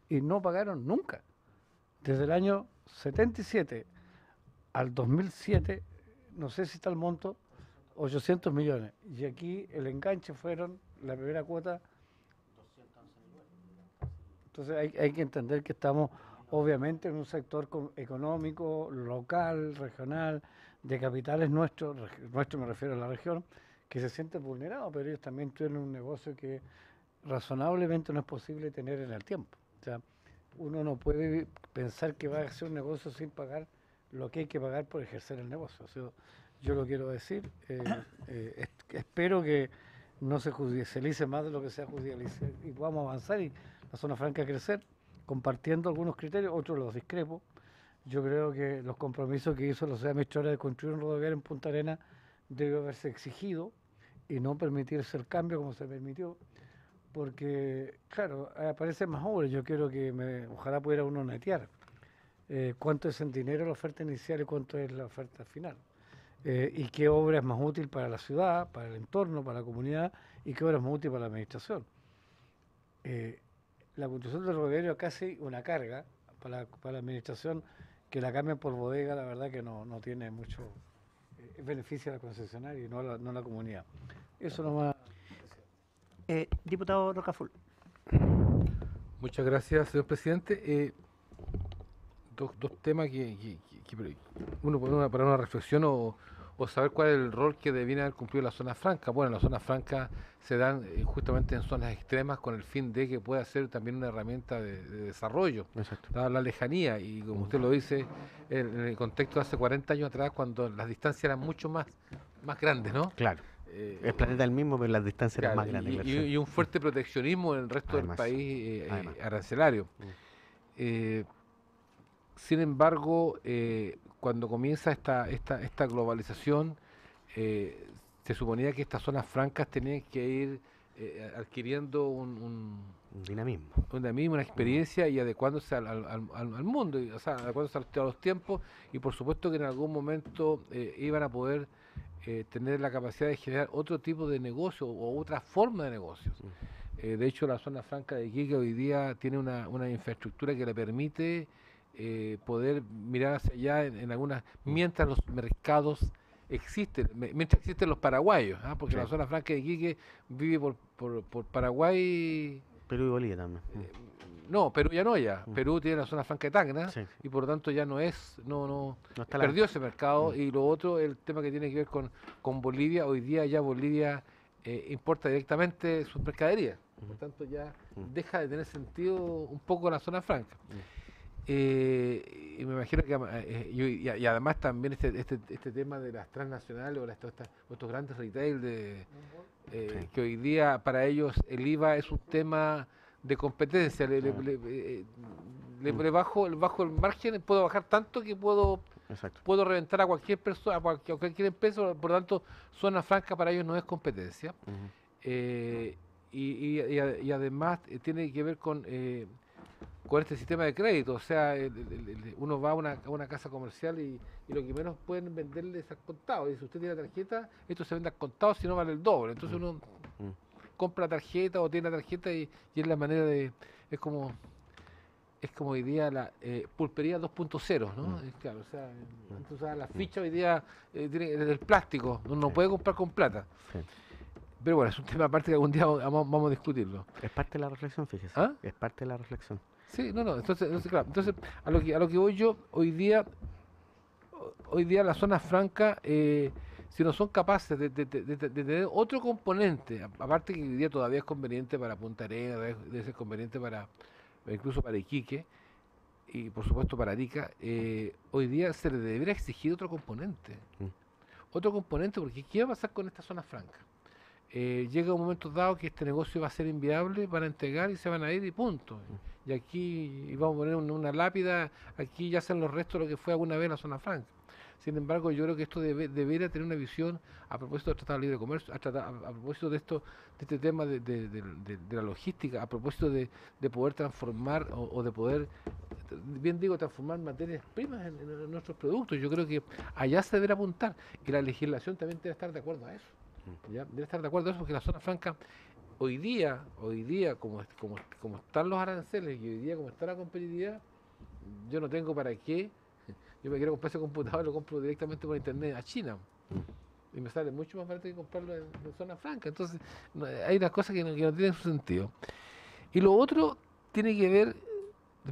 Y no pagaron nunca. Desde el año 77 al 2007, no sé si está el monto, 800 millones. Y aquí el enganche fueron, la primera cuota, 211 millones. Entonces hay que entender que estamos obviamente en un sector económico, local, regional, de capitales nuestro me refiero a la región, que se siente vulnerado, pero ellos también tienen un negocio que razonablemente no es posible tener en el tiempo. O sea, uno no puede pensar que va a hacer un negocio sin pagar lo que hay que pagar por ejercer el negocio. O sea, yo lo quiero decir, espero que no se judicialice más de lo que se ha judicializado y podamos avanzar y la zona franca crecer, compartiendo algunos criterios, otros los discrepo. Yo creo que los compromisos que hizo la sociedad administradora de construir un rodoviario en Punta Arenas debe haberse exigido y no permitirse el cambio como se permitió, porque, claro, aparecen más obras. Yo quiero que ojalá pudiera uno netear cuánto es en dinero la oferta inicial y cuánto es la oferta final. Y qué obra es más útil para la ciudad, para el entorno, para la comunidad, y qué obra es más útil para la administración. La construcción del rodoviario es casi una carga para la administración, que la cambien por bodega, la verdad que no tiene mucho beneficio a la concesionaria y no a la comunidad. Eso nomás.
Diputado Rocaful.
Muchas gracias, señor presidente. Dos temas que uno para una reflexión o o saber cuál es el rol que debiera haber cumplido la zona franca. Bueno, las zonas francas se dan justamente en zonas extremas con el fin de que pueda ser también una herramienta de desarrollo,
Exacto.
dada la lejanía, y como usted lo dice, en el contexto de hace 40 años atrás, cuando las distancias eran mucho más grandes, ¿no?
Claro. El planeta es el mismo, pero las distancias eran
Claro,
más grandes. claro,
y un fuerte proteccionismo en el resto
Además,
del país
además.
arancelario. Eh, Sin embargo, cuando comienza esta globalización, se suponía que estas zonas francas tenían que ir adquiriendo un
Dinamismo.
dinamismo, una experiencia y adecuándose al mundo, o sea, adecuándose a los tiempos, y por supuesto que en algún momento iban a poder tener la capacidad de generar otro tipo de negocio o otra forma de negocios. De hecho, la zona franca de Iquique hoy día tiene una infraestructura que le permite poder mirar hacia allá en algunas, mientras los mercados existen, mientras existen los paraguayos, porque
Sí.
la zona franca de Iquique vive por Paraguay.
Perú y Bolivia también.
No, Perú ya no ya.
Mm.
Perú tiene la zona franca de Tacna
Sí.
y por lo tanto ya no es, no
está
perdió ese mercado.
Mm.
Y lo otro, el tema que tiene que ver con Bolivia, hoy día ya Bolivia importa directamente sus mercaderías. Por lo tanto ya deja de tener sentido un poco la zona franca. Y me imagino que y además también este tema de las transnacionales o estos grandes retail que hoy día para ellos el IVA es un tema de competencia. Le bajo el margen, puedo bajar tanto que puedo
Exacto.
reventar a cualquier persona, a cualquier empresa. Por lo tanto, zona franca para ellos no es competencia. Y además tiene que ver con este sistema de crédito. O sea, uno va a una casa comercial y lo que menos pueden venderle es al contado. Y si usted tiene tarjeta, esto se vende al contado, si no vale el doble. Entonces uno compra la tarjeta o tiene la tarjeta y es la manera de... Es como hoy día la pulpería 2.0, ¿no? Claro, o sea, entonces la ficha hoy día tiene el plástico, uno no puede comprar con plata.
Sí.
Pero bueno, es un tema aparte que algún día vamos a discutirlo.
Es parte de la reflexión, fíjese.
¿Ah?
Es parte de la reflexión.
Sí, no, entonces claro, a lo que voy yo, hoy día las zonas francas, si no son capaces de tener otro componente, aparte que hoy día todavía es conveniente para Punta Arenas, debe ser conveniente incluso para Iquique, y por supuesto para Arica, hoy día se le debería exigir otro componente. Otro componente, porque ¿qué va a pasar con estas zonas francas? Llega un momento dado que este negocio va a ser inviable, van a entregar y se van a ir y punto. Y aquí vamos a poner una lápida, aquí ya hacen los restos de lo que fue alguna vez la zona franca. Sin embargo, yo creo que esto debería tener una visión a propósito del Tratado de Libre Comercio, a propósito de este tema de la logística, a propósito de poder transformar o de poder, bien digo, transformar materias primas en nuestros productos. Yo creo que allá se deberá apuntar y la legislación también debe estar de acuerdo a eso. ¿Ya? Debe estar de acuerdo a eso porque la zona franca hoy día como están los aranceles y hoy día como está la competitividad, yo no tengo para qué. Yo me quiero comprar ese computador, lo compro directamente por internet a China. Y me sale mucho más barato que comprarlo en zona franca. Entonces, hay unas cosas que no tienen su sentido. Y lo otro tiene que ver,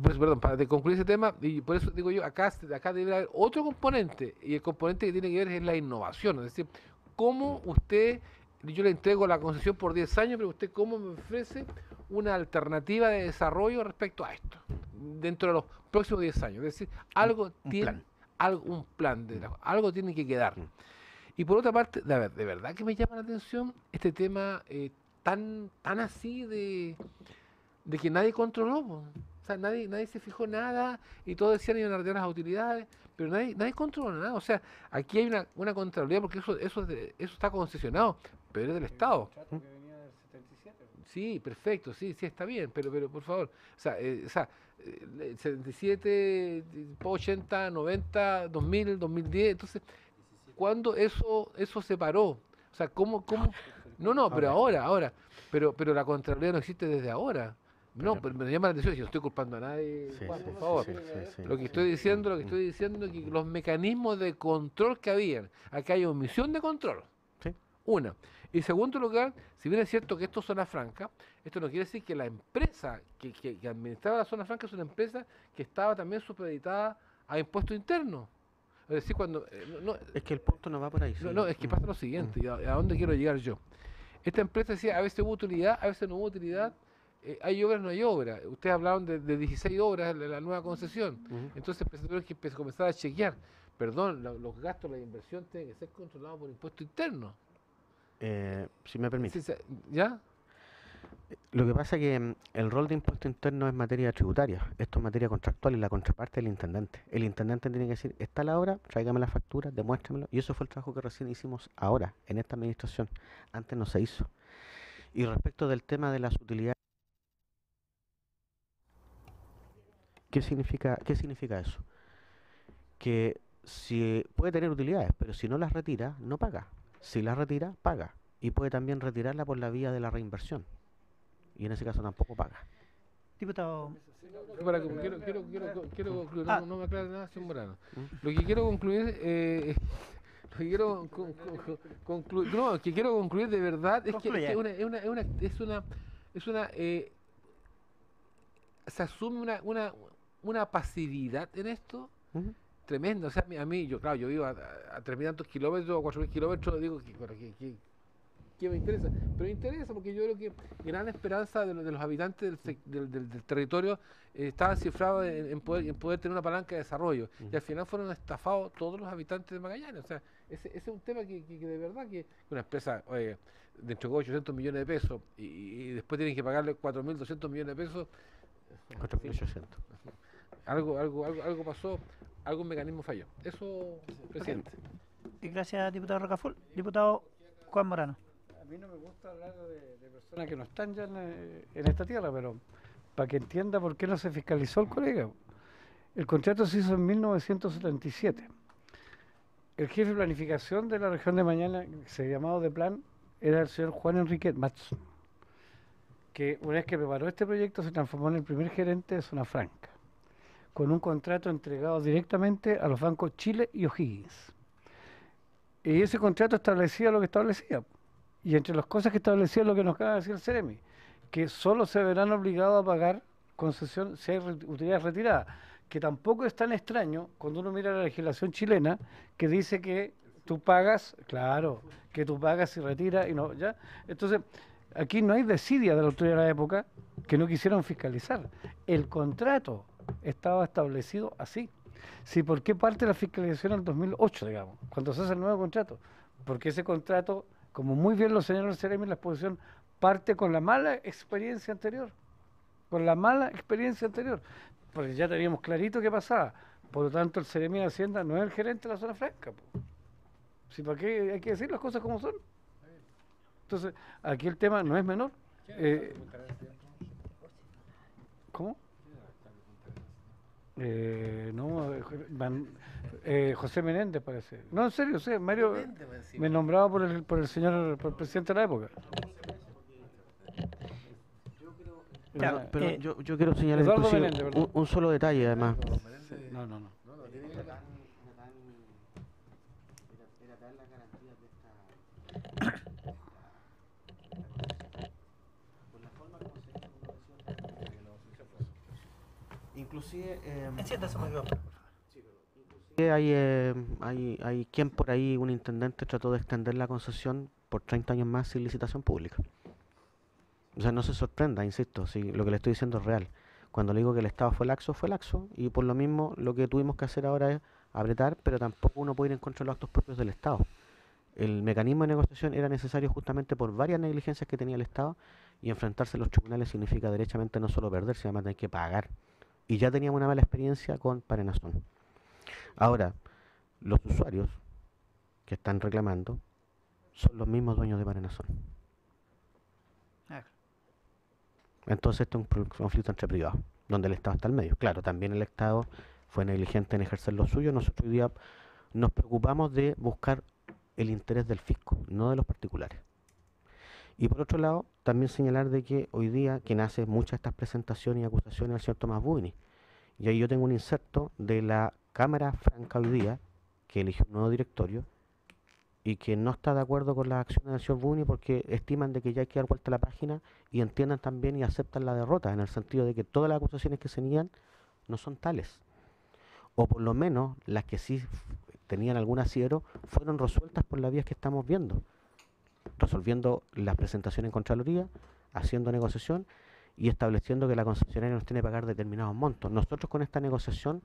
perdón, para concluir ese tema, y por eso digo yo, acá debe haber otro componente, y el componente que tiene que ver es la innovación. Es decir, cómo yo le entrego la concesión por 10 años, pero usted cómo me ofrece una alternativa de desarrollo respecto a esto, dentro de los próximos 10 años. Es decir, algo algo tiene que quedar. Y por otra parte, de verdad que me llama la atención este tema tan así de que nadie controló. O sea, nadie se fijó nada y todos decían iban a retirar las utilidades, pero nadie controla nada. O sea, aquí hay una contraloría porque eso está concesionado, pero es del Estado. Sí, perfecto, sí, está bien, pero por favor, 77, 80, 90, 2000, 2010, entonces, ¿cuándo eso se paró? O sea, ¿cómo? No, pero ahora, pero la Contraloría no existe desde ahora. No, pero me llama la atención, si no estoy culpando a nadie, Juan, por favor. Lo que estoy diciendo es que los mecanismos de control que habían, acá hay omisión de control.
Sí.
Una. Y en segundo lugar, si bien es cierto que esto es zona franca, esto no quiere decir que la empresa que administraba la zona franca es una empresa que estaba también supeditada a impuestos internos. Es decir, cuando...
Es que el punto no va por ahí.
no, es que pasa lo siguiente, y a dónde quiero llegar yo. Esta empresa decía, a veces hubo utilidad, a veces no hubo utilidad, hay obras, no hay obra. Ustedes hablaron de 16 obras de la nueva concesión. Entonces tuvieron que comenzar a chequear. Perdón, los gastos, la inversión tienen que ser controlados por impuesto interno.
Si me permite.
¿Ya?
Lo que pasa es que el rol de impuesto interno es materia tributaria, esto es materia contractual y la contraparte es el intendente. El intendente tiene que decir, está la obra, tráigame la factura, demuéstremelo. Y eso fue el trabajo que recién hicimos ahora, en esta administración. Antes no se hizo. Y respecto del tema de las utilidades, ¿qué significa eso? Que si puede tener utilidades, pero si no las retira, no paga. Si las retira, paga. Y puede también retirarla por la vía de la reinversión. Y en ese caso tampoco paga.
Diputado.
Quiero concluir, no me aclare nada, señor Morano. Lo que quiero concluir, quiero concluir de verdad es que se asume una pasividad en esto tremenda. O sea, a mí, yo vivo a 3.000 kilómetros o 4.000 kilómetros, digo que me interesa, pero me interesa porque yo creo que gran esperanza de los habitantes del territorio estaba cifrado en poder tener una palanca de desarrollo, y al final fueron estafados todos los habitantes de Magallanes. O sea, ese es un tema que de verdad que una empresa entregó 800 millones de pesos y después tienen que pagarle 4.200 millones de pesos.
4.800.
Algo pasó, algún mecanismo falló. Eso, presidente.
Y gracias, diputado Rocafort. Diputado Juan Morano.
A mí no me gusta hablar de personas que no están ya en esta tierra, pero para que entienda por qué no se fiscalizó el colega. El contrato se hizo en 1977. El jefe de planificación de la región de Mañana, que se llamaba de plan, era el señor Juan Enrique Matson, que una vez que preparó este proyecto se transformó en el primer gerente de Zona Franca, con un contrato entregado directamente a los bancos Chile y O'Higgins. Y ese contrato establecía lo que establecía. Y entre las cosas que establecía lo que nos acaba de decir el Ceremi, que solo se verán obligados a pagar concesión si hay utilidades retiradas, que tampoco es tan extraño cuando uno mira la legislación chilena, que dice que tú pagas, claro, que tú pagas y retiras y no, ya. Entonces, aquí no hay desidia de la autoridad de la época que no quisieron fiscalizar. El contrato estaba establecido así. Sí, ¿por qué parte de la fiscalización en el 2008, digamos, cuando se hace el nuevo contrato? Porque ese contrato, como muy bien lo señaló el Ceremi en la exposición, parte con la mala experiencia anterior. Con la mala experiencia anterior. Porque ya teníamos clarito qué pasaba. Por lo tanto, el Ceremi de Hacienda no es el gerente de la Zona Franca. Si para qué hay que decir las cosas como son. Entonces, aquí el tema no es menor. ¿Cómo? José Menéndez parece. No, en serio, sí, Mario me nombraba por el presidente de la época.
Pero yo quiero señalar un solo detalle además.
No.
Inclusive hay quien por ahí, un intendente, trató de extender la concesión por 30 años más sin licitación pública. O sea, no se sorprenda, insisto, si lo que le estoy diciendo es real. Cuando le digo que el Estado fue laxo, y por lo mismo lo que tuvimos que hacer ahora es apretar, pero tampoco uno puede ir en contra de los actos propios del Estado. El mecanismo de negociación era necesario justamente por varias negligencias que tenía el Estado, y enfrentarse a los tribunales significa derechamente no solo perder, sino además tener que pagar. Y ya teníamos una mala experiencia con Parenazón. Ahora, los usuarios que están reclamando son los mismos dueños de Parenazón. Entonces esto es un conflicto entre privados, donde el Estado está al medio. Claro, también el Estado fue negligente en ejercer lo suyo. Nosotros hoy día nos preocupamos de buscar el interés del fisco, no de los particulares. Y por otro lado, también señalar de que hoy día quien hace muchas de estas presentaciones y acusaciones es el señor Tomás Bubini. Y ahí yo tengo un inserto de la Cámara Franca hoy día, que eligió un nuevo directorio y que no está de acuerdo con las acciones del señor Bubini porque estiman de que ya hay que dar vuelta a la página y entiendan también y aceptan la derrota, en el sentido de que todas las acusaciones que se niegan no son tales. O por lo menos las que sí tenían algún asidero fueron resueltas por las vías que estamos viendo, resolviendo las presentaciones en Contraloría, haciendo negociación y estableciendo que la concesionaria nos tiene que pagar determinados montos. Nosotros con esta negociación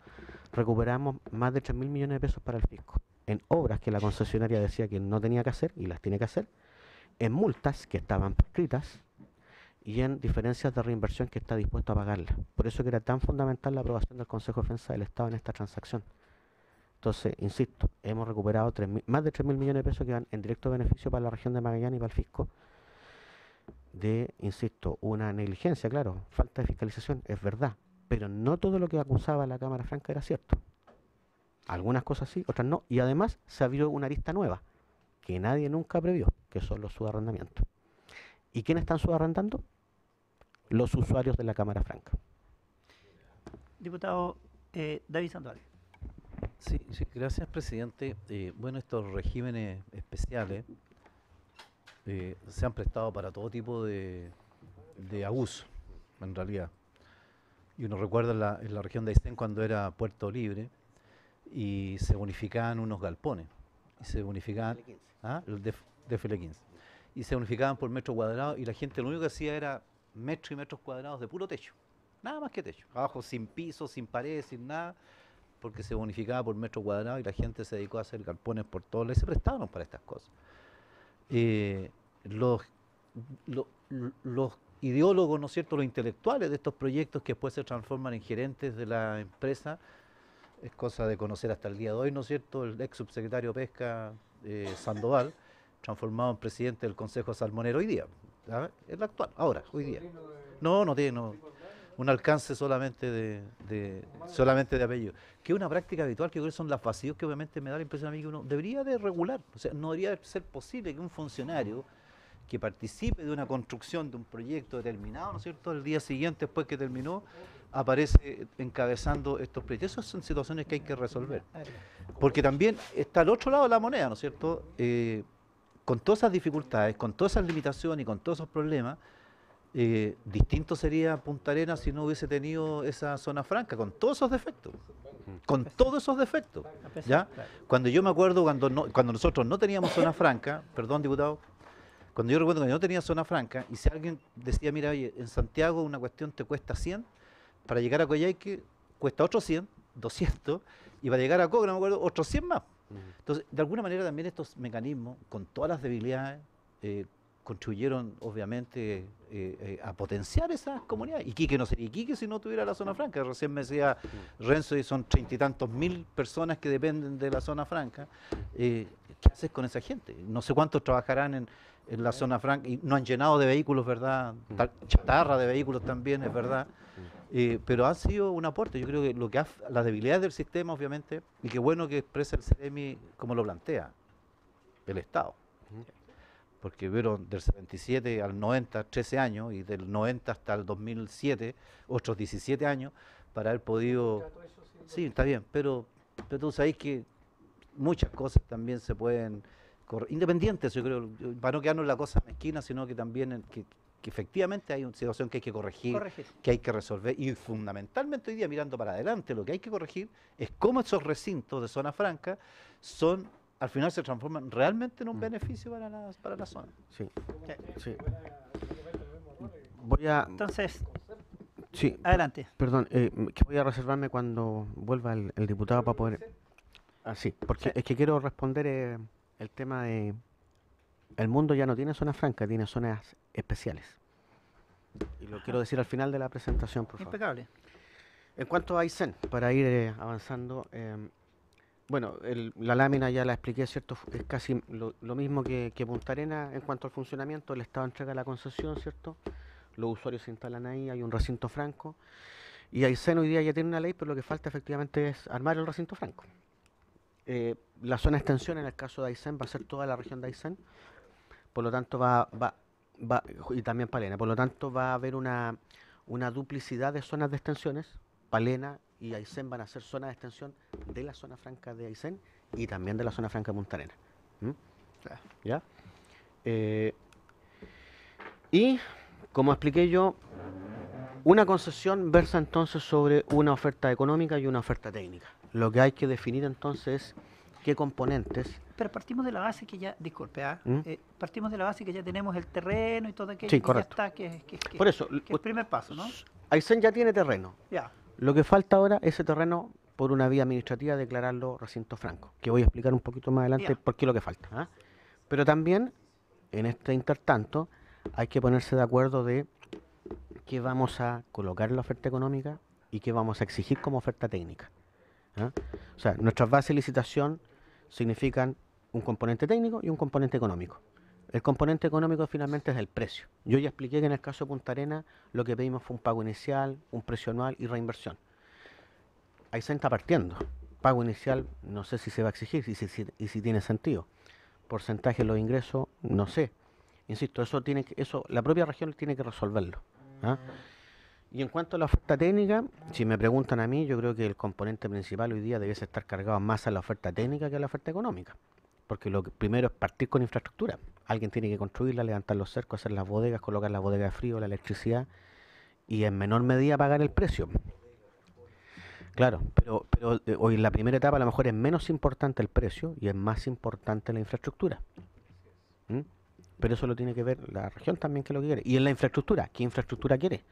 recuperamos más de 3.000 millones de pesos para el fisco, en obras que la concesionaria decía que no tenía que hacer y las tiene que hacer, en multas que estaban prescritas y en diferencias de reinversión que está dispuesto a pagarlas. Por eso que era tan fundamental la aprobación del Consejo de Defensa del Estado en esta transacción. Entonces, insisto, hemos recuperado más de 3.000 millones de pesos que van en directo beneficio para la región de Magallanes y para el fisco. Insisto, una negligencia, claro, falta de fiscalización, es verdad, pero no todo lo que acusaba la Cámara Franca era cierto. Algunas cosas sí, otras no, y además se abrió una arista nueva, que nadie nunca previó, que son los subarrendamientos. ¿Y quiénes están subarrendando? Los usuarios de la Cámara Franca.
Diputado David Sandoval.
Sí, gracias, presidente. Bueno, estos regímenes especiales se han prestado para todo tipo de abuso, en realidad. Y uno recuerda en la región de Aysén cuando era Puerto Libre y se bonificaban unos galpones. Y se bonificaban, el DFL15. Y se bonificaban por metro cuadrado y la gente lo único que hacía era metros y metros cuadrados de puro techo. Nada más que techo. Abajo sin piso, sin paredes, sin nada, porque se bonificaba por metro cuadrado y la gente se dedicó a hacer galpones por todos lados y se prestaban para estas cosas. Los ideólogos, ¿no es cierto?, los intelectuales de estos proyectos que después se transforman en gerentes de la empresa, es cosa de conocer hasta el día de hoy, ¿no es cierto?, el ex subsecretario de Pesca, Sandoval, transformado en presidente del Consejo Salmonero hoy día, ¿sabes? El actual, ahora, hoy día. No tiene un alcance solamente de apellido, que es una práctica habitual, que son las vacíos que obviamente me da la impresión a mí que uno debería de regular. O sea, no debería ser posible que un funcionario que participe de una construcción de un proyecto determinado, ¿no es cierto?, el día siguiente, después que terminó, aparece encabezando estos proyectos. Esas son situaciones que hay que resolver. Porque también está al otro lado de la moneda, ¿no es cierto?, con todas esas dificultades, con todas esas limitaciones y con todos esos problemas, distinto sería Punta Arenas si no hubiese tenido esa zona franca, con todos esos defectos. Con todos esos defectos. ¿Ya? Cuando yo me acuerdo, cuando nosotros no teníamos zona franca, perdón, diputado, cuando yo recuerdo que no tenía zona franca, y si alguien decía, mira, oye, en Santiago una cuestión te cuesta 100, para llegar a Coyhaique cuesta otros 100, 200, y para llegar a Cogra, no me acuerdo, otros 100 más. Entonces, de alguna manera también estos mecanismos, con todas las debilidades, contribuyeron obviamente a potenciar esas comunidades. Iquique no sería Iquique si no tuviera la zona franca. Recién me decía Renzo, y son 30 y tantos mil personas que dependen de la zona franca. ¿Qué haces con esa gente? No sé cuántos trabajarán en la zona franca y no han llenado de vehículos, ¿verdad? Chatarra de vehículos también, es verdad. Pero ha sido un aporte. Yo creo que las debilidades del sistema, obviamente, y qué bueno que expresa el CEREMI como lo plantea el Estado. Porque vieron del 77 al 90, 13 años, y del 90 hasta el 2007, otros 17 años, para haber podido... Sí, está bien, pero tú sabes que muchas cosas también se pueden... Independientes, yo creo, para no quedarnos en la cosa mezquina, sino que también que efectivamente hay una situación que hay que corregir, que hay que resolver, y fundamentalmente hoy día, mirando para adelante, lo que hay que corregir es cómo esos recintos de zona franca al final se transforman realmente en un beneficio para la zona.
Sí. Voy a...
Entonces,
sí,
adelante.
Perdón, que voy a reservarme cuando vuelva el diputado para poder... sí, porque es que quiero responder el tema de... El mundo ya no tiene zonas francas, tiene zonas especiales. Y lo quiero decir al final de la presentación, por favor.
Impecable.
En cuanto a Aysén, para ir avanzando... bueno, la lámina ya la expliqué, ¿cierto? Es casi lo mismo que Punta Arenas en cuanto al funcionamiento. El Estado entrega la concesión, ¿cierto? Los usuarios se instalan ahí, hay un recinto franco. Y Aysén hoy día ya tiene una ley, pero lo que falta efectivamente es armar el recinto franco. La zona de extensión en el caso de Aysén va a ser toda la región de Aysén. Por lo tanto y también Palena. Por lo tanto va a haber una duplicidad de zonas de extensiones. Palena y Aysén van a ser zonas de extensión de la zona franca de Aysén y también de la zona franca de Punta Arenas. ¿Ya? Y, como expliqué yo, una concesión versa entonces sobre una oferta económica y una oferta técnica. Lo que hay que definir entonces es qué componentes.
Pero partimos de la base que ya, disculpe, partimos de la base que ya tenemos el terreno y todo aquello
Sí,
que
correcto.
ya está,
Por eso,
que es el primer paso, ¿no?
Aysén ya tiene terreno.
Ya.
Lo que falta ahora es ese terreno, por una vía administrativa, declararlo recinto franco, que voy a explicar un poquito más adelante
Ya.
por qué es lo que falta. ¿Ah? Pero también, en este intertanto, hay que ponerse de acuerdo de qué vamos a colocar en la oferta económica y qué vamos a exigir como oferta técnica. ¿Ah? O sea, nuestras bases de licitación significan un componente técnico y un componente económico. El componente económico finalmente es el precio. Yo ya expliqué que en el caso de Punta Arenas lo que pedimos fue un pago inicial, un precio anual y reinversión. Aysén está partiendo. Pago inicial no sé si se va a exigir y si tiene sentido. Porcentaje de los ingresos, no sé. Insisto, eso la propia región tiene que resolverlo. ¿Ah? Y en cuanto a la oferta técnica, si me preguntan a mí, yo creo que el componente principal hoy día debe estar cargado más a la oferta técnica que a la oferta económica. Porque lo primero es partir con infraestructura. Alguien tiene que construirla, levantar los cercos, hacer las bodegas, colocar las bodegas de frío, la electricidad y en menor medida pagar el precio. Claro, pero hoy en la primera etapa a lo mejor es menos importante el precio y es más importante la infraestructura. ¿Mm? Pero eso lo tiene que ver la región también, que es lo que quiere. Y en la infraestructura, ¿qué infraestructura quiere?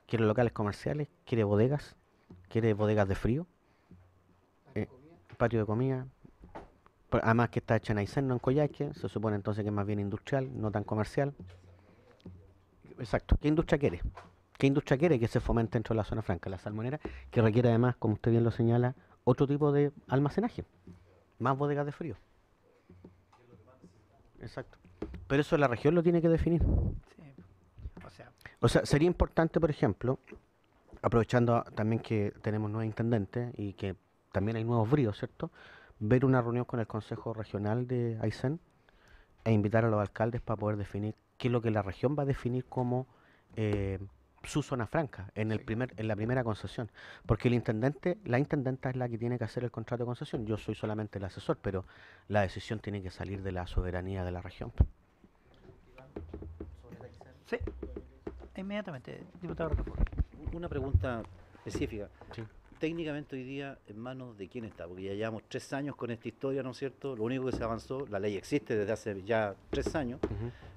¿Quiere locales comerciales? ¿Quiere bodegas? ¿Quiere bodegas de frío? Patio de comida. Además que está hecha en Aysén, no en Coyhaique. Se supone entonces que es más bien industrial, no tan comercial. Exacto. ¿Qué industria quiere? ¿Qué industria quiere que se fomente dentro de la zona franca? La salmonera, que requiere además, como usted bien lo señala, otro tipo de almacenaje. Más bodegas de frío. Exacto. Pero eso la región lo tiene que definir.
Sí.
O sea, sería importante, por ejemplo, aprovechando también que tenemos nuevos intendentes y que también hay nuevos bríos, ¿cierto? Ver una reunión con el Consejo Regional de Aysén e invitar a los alcaldes para poder definir qué es lo que la región va a definir como su zona franca en la primera concesión. Porque la intendenta es la que tiene que hacer el contrato de concesión. Yo soy solamente el asesor, pero la decisión tiene que salir de la soberanía de la región.
Sí, inmediatamente, diputado Rocafort.
Una pregunta específica.
Sí.
Técnicamente hoy día, ¿en manos de quién está? Porque ya llevamos 3 años con esta historia, ¿no es cierto? Lo único que se avanzó, la ley existe desde hace ya 3 años,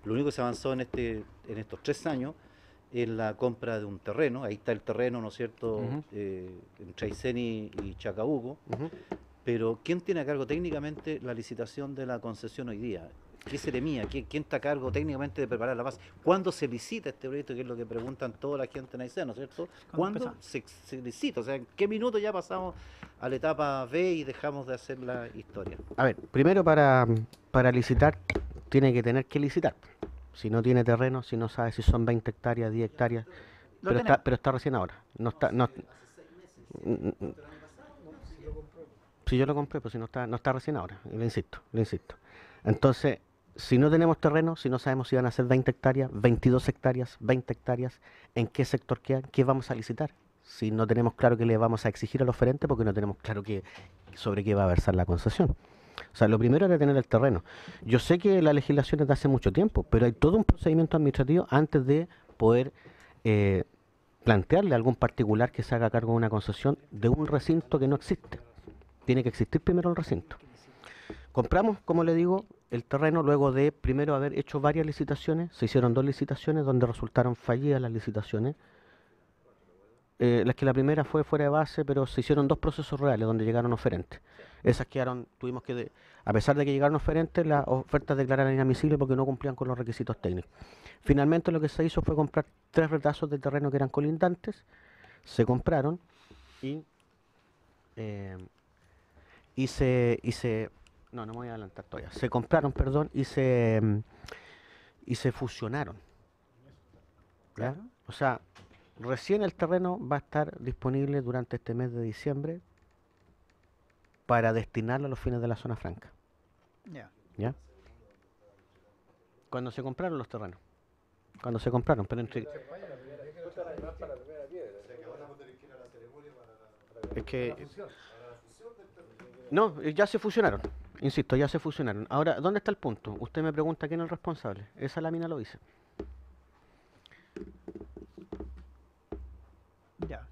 lo único que se avanzó en estos 3 años es la compra de un terreno. Ahí está el terreno, ¿no es cierto?, entre Aysén y Chacabuco. Pero ¿quién tiene a cargo técnicamente la licitación de la concesión hoy día? ¿Qué seremía? ¿Quién está a cargo técnicamente de preparar la base? ¿Cuándo se licita este proyecto? Que es lo que preguntan toda la gente en Aysén, ¿no es cierto? ¿Cuándo se licita? O sea, ¿en qué minuto ya pasamos a la etapa B y dejamos de hacer la historia?
A ver, primero para licitar tiene que tener que licitar. Si no tiene terreno, si no sabe si son 20 hectáreas, 10 hectáreas, pero está recién ahora. Si yo lo compré, pues si no está recién ahora, le insisto. Entonces, si no tenemos terreno, si no sabemos si van a ser 20 hectáreas, 22 hectáreas, 20 hectáreas, ¿en qué sector queda? ¿Qué vamos a licitar? Si no tenemos claro qué le vamos a exigir al oferente, porque no tenemos claro sobre qué va a versar la concesión. O sea, lo primero era tener el terreno. Yo sé que la legislación es de hace mucho tiempo, pero hay todo un procedimiento administrativo antes de poder plantearle a algún particular que se haga cargo de una concesión de un recinto que no existe. Tiene que existir primero el recinto. Compramos, como le digo, el terreno luego de primero haber hecho varias licitaciones. Se hicieron 2 licitaciones donde resultaron fallidas las licitaciones. Las que la primera fue fuera de base, pero se hicieron 2 procesos reales donde llegaron oferentes. Esas a pesar de que llegaron oferentes, las ofertas declararon inadmisibles porque no cumplían con los requisitos técnicos. Finalmente lo que se hizo fue comprar 3 retazos de terreno que eran colindantes, se compraron y no me voy a adelantar todavía. Se compraron, perdón, y se fusionaron. ¿Ya? O sea, recién el terreno va a estar disponible durante este mes de diciembre para destinarlo a los fines de la zona franca. ¿Ya? Cuando se compraron los terrenos. Pero entre... Es que... No, ya se fusionaron. Insisto, ya se fusionaron. Ahora, ¿dónde está el punto? Usted me pregunta quién es el responsable. Esa lámina lo dice.
Ya.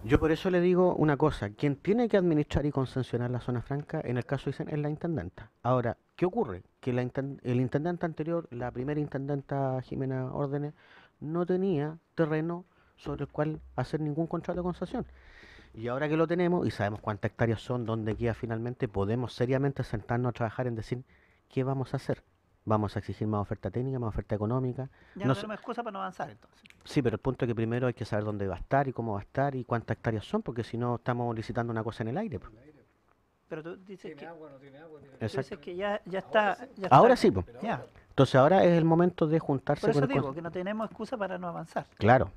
Yo por eso le digo una cosa, quien tiene que administrar y concesionar la zona franca, en el caso de Aysén, es la intendenta. Ahora, ¿qué ocurre? Que el intendente anterior, la primera intendenta Jimena Órdenes, no tenía terreno sobre el cual hacer ningún contrato de concesión. Y ahora que lo tenemos y sabemos cuántas hectáreas son, dónde queda finalmente, podemos seriamente sentarnos a trabajar en decir qué vamos a hacer. Vamos a exigir más oferta técnica, más oferta económica.
Ya
No
no
sé-
tenemos excusa para no avanzar entonces.
Sí, pero el punto es que primero hay que saber dónde va a estar y cómo va a estar y cuántas hectáreas son, porque si no estamos licitando una cosa en el aire, pues.
Pero tú dices que,
agua, no tiene agua.
tú
Exacto.
dices que ya está. Ya
Ahora
está.
sí, pues.
Ya.
Entonces ahora es el momento de juntarse
Por
con
eso
el
digo que no tenemos excusa para no avanzar.
Claro,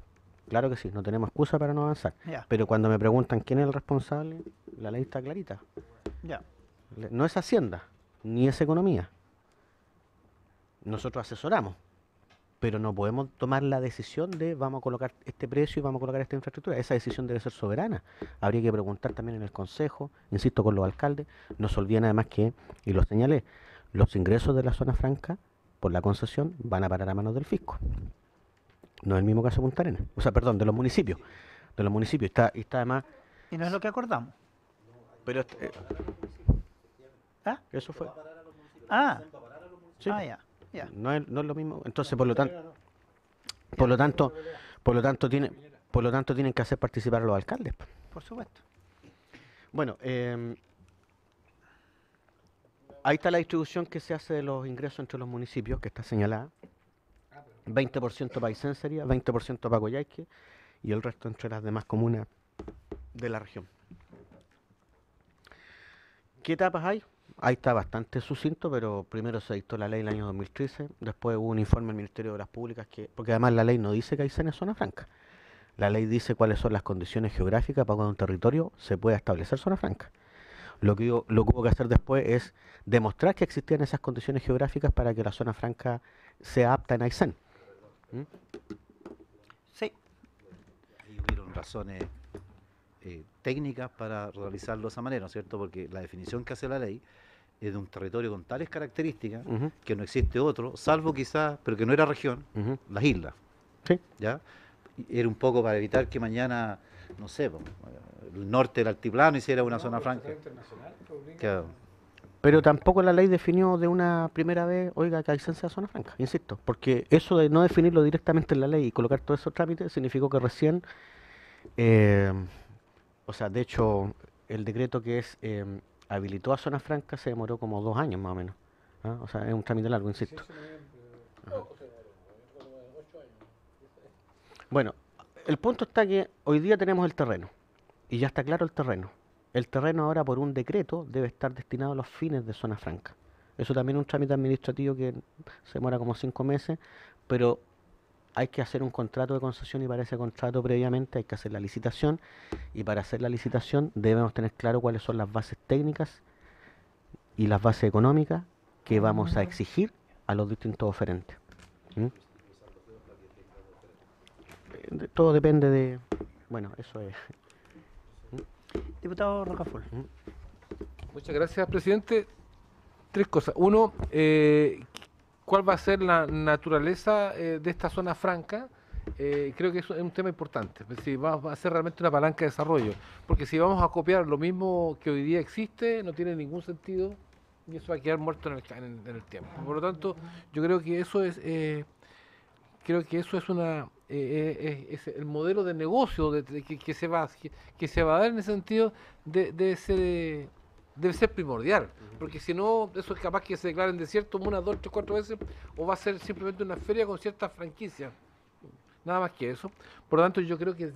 claro que sí, no tenemos excusa para no avanzar.
Ya,
Pero cuando me preguntan quién es el responsable, la ley está clarita.
ya.
No es Hacienda, ni es Economía. Nosotros asesoramos, pero no podemos tomar la decisión de vamos a colocar este precio y vamos a colocar esta infraestructura. Esa decisión debe ser soberana. Habría que preguntar también en el Consejo, insisto, con los alcaldes. No se olviden además que, y lo señalé, los ingresos de la zona franca por la concesión van a parar a manos del fisco. No es el mismo caso de Punta Arenas. O sea, perdón, de los municipios. De los municipios. Está además...
Y no es lo que acordamos.
Pero
¿Ah?
eso fue...
Ah,
Sí.
ya. Ya.
No es lo mismo. Entonces, por lo tanto, tienen que hacer participar a los alcaldes.
Por supuesto.
Bueno, ahí está la distribución que se hace de los ingresos entre los municipios, que está señalada. 20% para Aysén sería, 20% para Coyhaique y el resto entre las demás comunas de la región. ¿Qué etapas hay? Ahí está bastante sucinto, pero primero se dictó la ley en el año 2013, después hubo un informe del Ministerio de Obras Públicas, porque además la ley no dice que Aysén es zona franca. La ley dice cuáles son las condiciones geográficas para cuando un territorio se pueda establecer zona franca. Lo que hubo que hacer después es demostrar que existían esas condiciones geográficas para que la zona franca sea apta en Aysén.
Sí.
Y hubieron razones técnicas para realizarlo de esa manera, ¿no es cierto? Porque la definición que hace la ley es de un territorio con tales características
Ujú,
que no existe otro, salvo quizás, pero que no era región,
ujú.
las islas,
Sí.
¿ya? Y era un poco para evitar que mañana, no sé, el norte del altiplano hiciera una zona franca. Claro.
Pero tampoco la ley definió de una primera vez, oiga, que Aysén sea zona franca, insisto, porque eso de no definirlo directamente en la ley y colocar todos esos trámites significó que recién, o sea, de hecho, el decreto que habilitó a zona franca se demoró como 2 años más o menos. ¿Ah? O sea, es un trámite largo, insisto. Ajá. Bueno, el punto está que hoy día tenemos el terreno y ya está claro el terreno. El terreno ahora por un decreto debe estar destinado a los fines de zona franca. Eso también es un trámite administrativo que se demora como 5 meses, pero hay que hacer un contrato de concesión y para ese contrato previamente hay que hacer la licitación y para hacer la licitación debemos tener claro cuáles son las bases técnicas y las bases económicas que vamos a exigir a los distintos oferentes. ¿Mm? Todo depende de... Bueno, eso es...
Diputado Rocafort.
Muchas gracias, presidente. 3 cosas. Uno, ¿cuál va a ser la naturaleza de esta zona franca? Creo que eso es un tema importante. Si va a ser realmente una palanca de desarrollo. Porque si vamos a copiar lo mismo que hoy día existe, no tiene ningún sentido y eso va a quedar muerto en el tiempo. Por lo tanto, yo creo que eso es... es el modelo de negocio que se va a dar en ese sentido debe ser primordial, porque si no, eso es capaz que se declaren desierto una, 2, 3, 4 veces, o va a ser simplemente una feria con ciertas franquicias, nada más que eso. Por lo tanto, yo creo que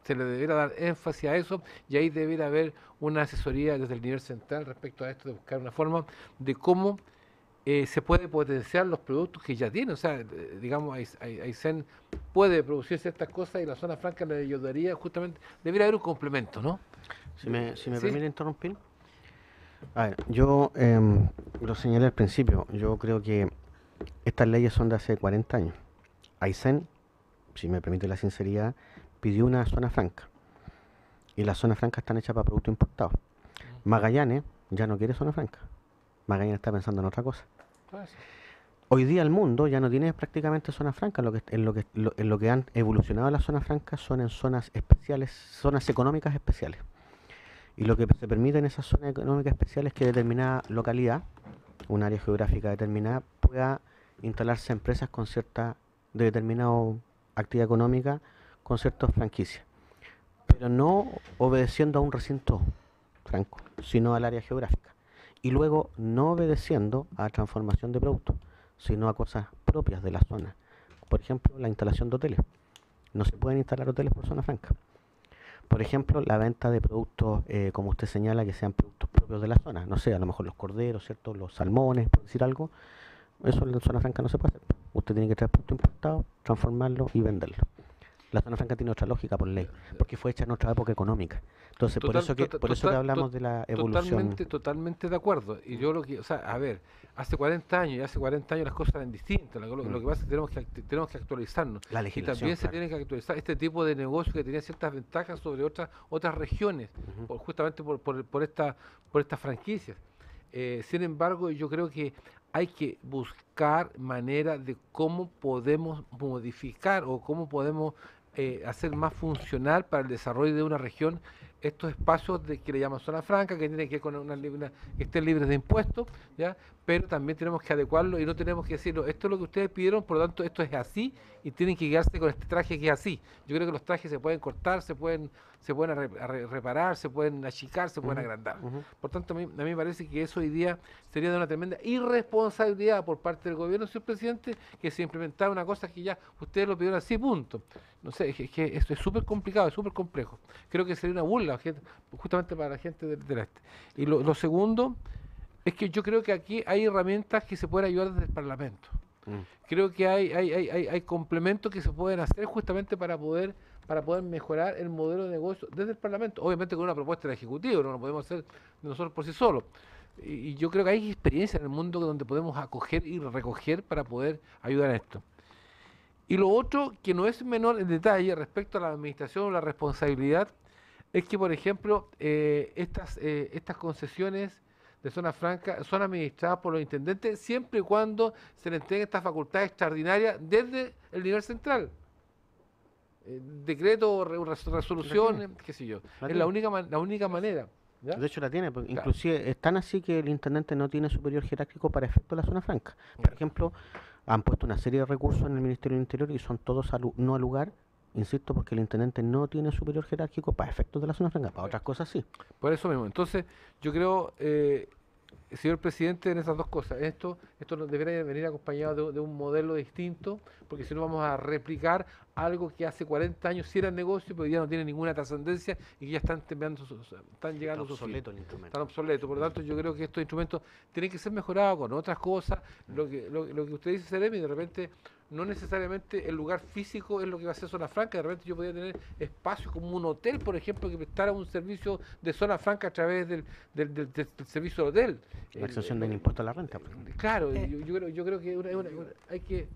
se le debería dar énfasis a eso, y ahí debería haber una asesoría desde el nivel central respecto a esto, de buscar una forma de cómo se puede potenciar los productos que ya tiene. O sea, digamos, Aysén puede producir ciertas cosas y la zona franca le ayudaría justamente, debería haber un complemento, ¿no?
Si me
Sí.
permite interrumpir. A ver, yo lo señalé al principio, yo creo que estas leyes son de hace 40 años. Aysén, si me permite la sinceridad, pidió una zona franca. Y las zonas francas están hechas para productos importados. Magallanes ya no quiere zona franca. Magallanes está pensando en otra cosa. Hoy día el mundo ya no tiene prácticamente zonas francas, en lo que han evolucionado las zonas francas son en zonas especiales, zonas económicas especiales. Y lo que se permite en esas zonas económicas especiales es que determinada localidad, un área geográfica determinada, pueda instalarse empresas con cierta de determinada actividad económica con ciertas franquicias, pero no obedeciendo a un recinto franco, sino al área geográfica. Y luego no obedeciendo a transformación de productos, sino a cosas propias de la zona. Por ejemplo, la instalación de hoteles. No se pueden instalar hoteles por zona franca. Por ejemplo, la venta de productos, como usted señala, que sean productos propios de la zona. No sé, a lo mejor los corderos, ¿cierto? Los salmones, por decir algo. Eso en la zona franca no se puede hacer. Usted tiene que traer producto importado, transformarlo y venderlo. La zona franca tiene otra lógica por ley, porque fue hecha en otra época económica. Entonces, por eso que hablamos de la evolución.
Totalmente de acuerdo. Y yo o sea, a ver, hace 40 años las cosas eran distintas. Lo que pasa es que tenemos que actualizarnos.
La
Y
legislación,
también se
claro.
tiene que actualizar este tipo de negocio que tenía ciertas ventajas sobre otras regiones, justamente por estas franquicias. Sin embargo, yo creo que hay que buscar maneras de cómo podemos modificar o cómo podemos hacer más funcional para el desarrollo de una región estos espacios que le llaman zona franca, que tienen que ver con que estén libres de impuestos, ¿ya? Pero también tenemos que adecuarlo y no tenemos que decirlo, esto es lo que ustedes pidieron, por lo tanto esto es así y tienen que quedarse con este traje que es así. Yo creo que los trajes se pueden cortar, se pueden reparar, se pueden achicar, se pueden agrandar. Por tanto, a mí me parece que eso hoy día sería de una tremenda irresponsabilidad por parte del gobierno, señor presidente, que se implementara una cosa que ya ustedes lo pidieron así, punto. No sé, es que esto es súper complicado, es súper complejo. Creo que sería una burla justamente para la gente del este. Y lo segundo es que yo creo que aquí hay herramientas que se pueden ayudar desde el Parlamento. Creo que hay complementos que se pueden hacer justamente para poder mejorar el modelo de negocio desde el Parlamento, obviamente con una propuesta del Ejecutivo, no lo podemos hacer nosotros por sí solos. Y yo creo que hay experiencia en el mundo donde podemos acoger y recoger para poder ayudar a esto. Y lo otro, que no es menor en detalle respecto a la administración o la responsabilidad, es que, por ejemplo, estas concesiones de zona franca son administradas por los intendentes siempre y cuando se les entreguen estas facultades extraordinarias desde el nivel central. Decreto, resolución, qué sé yo. Es la única manera. ¿Ya?
De hecho la tiene,
Claro.
inclusive es tan así que el intendente no tiene superior jerárquico para efecto de la zona franca. Por ejemplo, han puesto una serie de recursos en el Ministerio del Interior y son todos no al lugar, insisto, porque el intendente no tiene superior jerárquico para efectos de la zona franca, para otras cosas sí.
Por eso mismo. Entonces, yo creo, señor presidente, en esas dos cosas. Esto nos debería venir acompañado de un modelo distinto, porque si no vamos a replicar algo que hace 40 años sí era negocio, pero hoy día no tiene ninguna trascendencia y que ya están llegando a su fin.
obsoleto el instrumento.
Están obsoletos. Por lo tanto, yo creo que estos instrumentos tienen que ser mejorados con otras cosas. Lo que usted dice, Seremi, de repente no necesariamente el lugar físico es lo que va a ser zona franca. De repente yo podría tener espacios como un hotel, por ejemplo, que prestara un servicio de zona franca a través del servicio de hotel.
La exención del impuesto a la renta. por ejemplo.
Claro, yo creo que hay que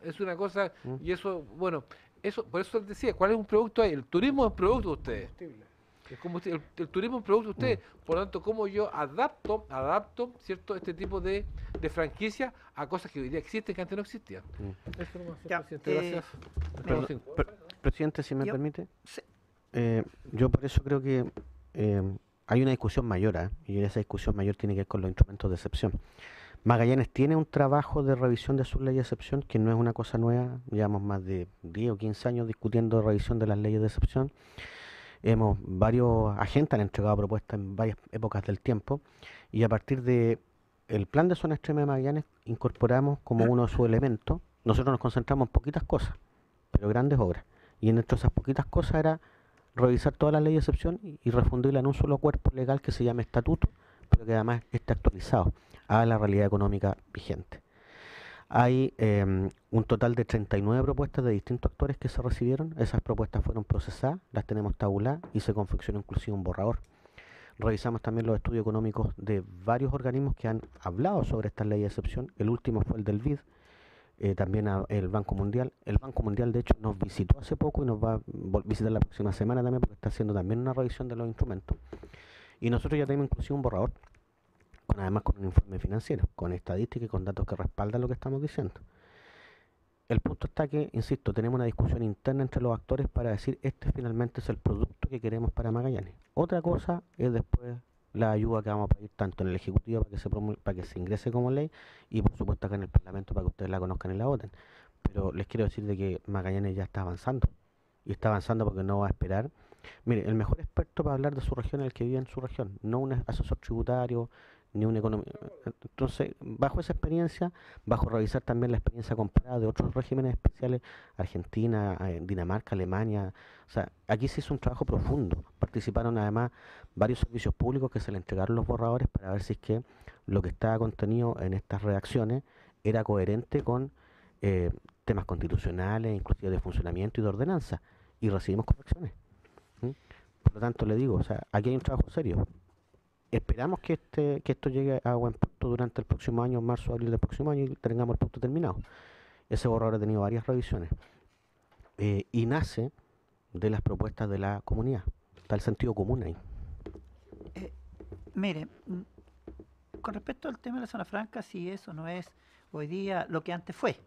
es una cosa y eso, bueno, eso por eso les decía, ¿cuál es un producto ahí? El turismo es un producto de ustedes. El turismo es un producto de ustedes. Por lo tanto, ¿cómo yo adapto, cierto, este tipo de franquicia a cosas que hoy día existen que antes no existían? Eso nomás, señor
Ya,
presidente, gracias.
Perdón, Presidente, si me
Yo-
permite,
Sí.
yo por eso creo que hay una discusión mayor, y esa discusión mayor tiene que ver con los instrumentos de excepción. Magallanes tiene un trabajo de revisión de sus leyes de excepción, que no es una cosa nueva, llevamos más de 10 o 15 años discutiendo revisión de las leyes de excepción. Varios agentes han entregado propuestas en varias épocas del tiempo, y a partir de el plan de zona extrema de Magallanes incorporamos como uno de sus elementos, nosotros nos concentramos en poquitas cosas, pero grandes obras, y entre esas poquitas cosas era revisar todas las leyes de excepción y refundirla en un solo cuerpo legal que se llame estatuto, pero que además esté actualizado a la realidad económica vigente. Hay un total de 39 propuestas de distintos actores que se recibieron. Esas propuestas fueron procesadas, las tenemos tabuladas y se confeccionó inclusive un borrador. Revisamos también los estudios económicos de varios organismos que han hablado sobre estas leyes de excepción. El último fue el del BID, también el Banco Mundial. El Banco Mundial, de hecho, nos visitó hace poco y nos va a visitar la próxima semana también, porque está haciendo también una revisión de los instrumentos. Y nosotros ya tenemos inclusive un borrador además con un informe financiero, con estadísticas y con datos que respaldan lo que estamos diciendo. El punto está que, insisto, tenemos una discusión interna entre los actores para decir este finalmente es el producto que queremos para Magallanes. Otra cosa es después la ayuda que vamos a pedir tanto en el Ejecutivo para que se ingrese como ley y por supuesto acá en el Parlamento para que ustedes la conozcan y la voten. Pero les quiero decir de que Magallanes ya está avanzando. Y está avanzando porque no va a esperar. Mire, el mejor experto para hablar de su región es el que vive en su región, no un asesor tributario, ni un economista. Entonces, bajo esa experiencia, bajo revisar también la experiencia comparada de otros regímenes especiales, Argentina, Dinamarca, Alemania, o sea, aquí se hizo un trabajo profundo. Participaron además varios servicios públicos que se le entregaron los borradores para ver si es que lo que estaba contenido en estas redacciones era coherente con temas constitucionales, inclusive de funcionamiento y de ordenanza, y recibimos correcciones. Por lo tanto, le digo, o sea, aquí hay un trabajo serio. Esperamos que esto llegue a buen punto durante el próximo año, marzo, abril del próximo año, y tengamos el punto terminado. Ese borrador ha tenido varias revisiones y nace de las propuestas de la comunidad. Está el sentido común ahí.
Mire, con respecto al tema de la zona franca, si eso no es hoy día lo que antes fue.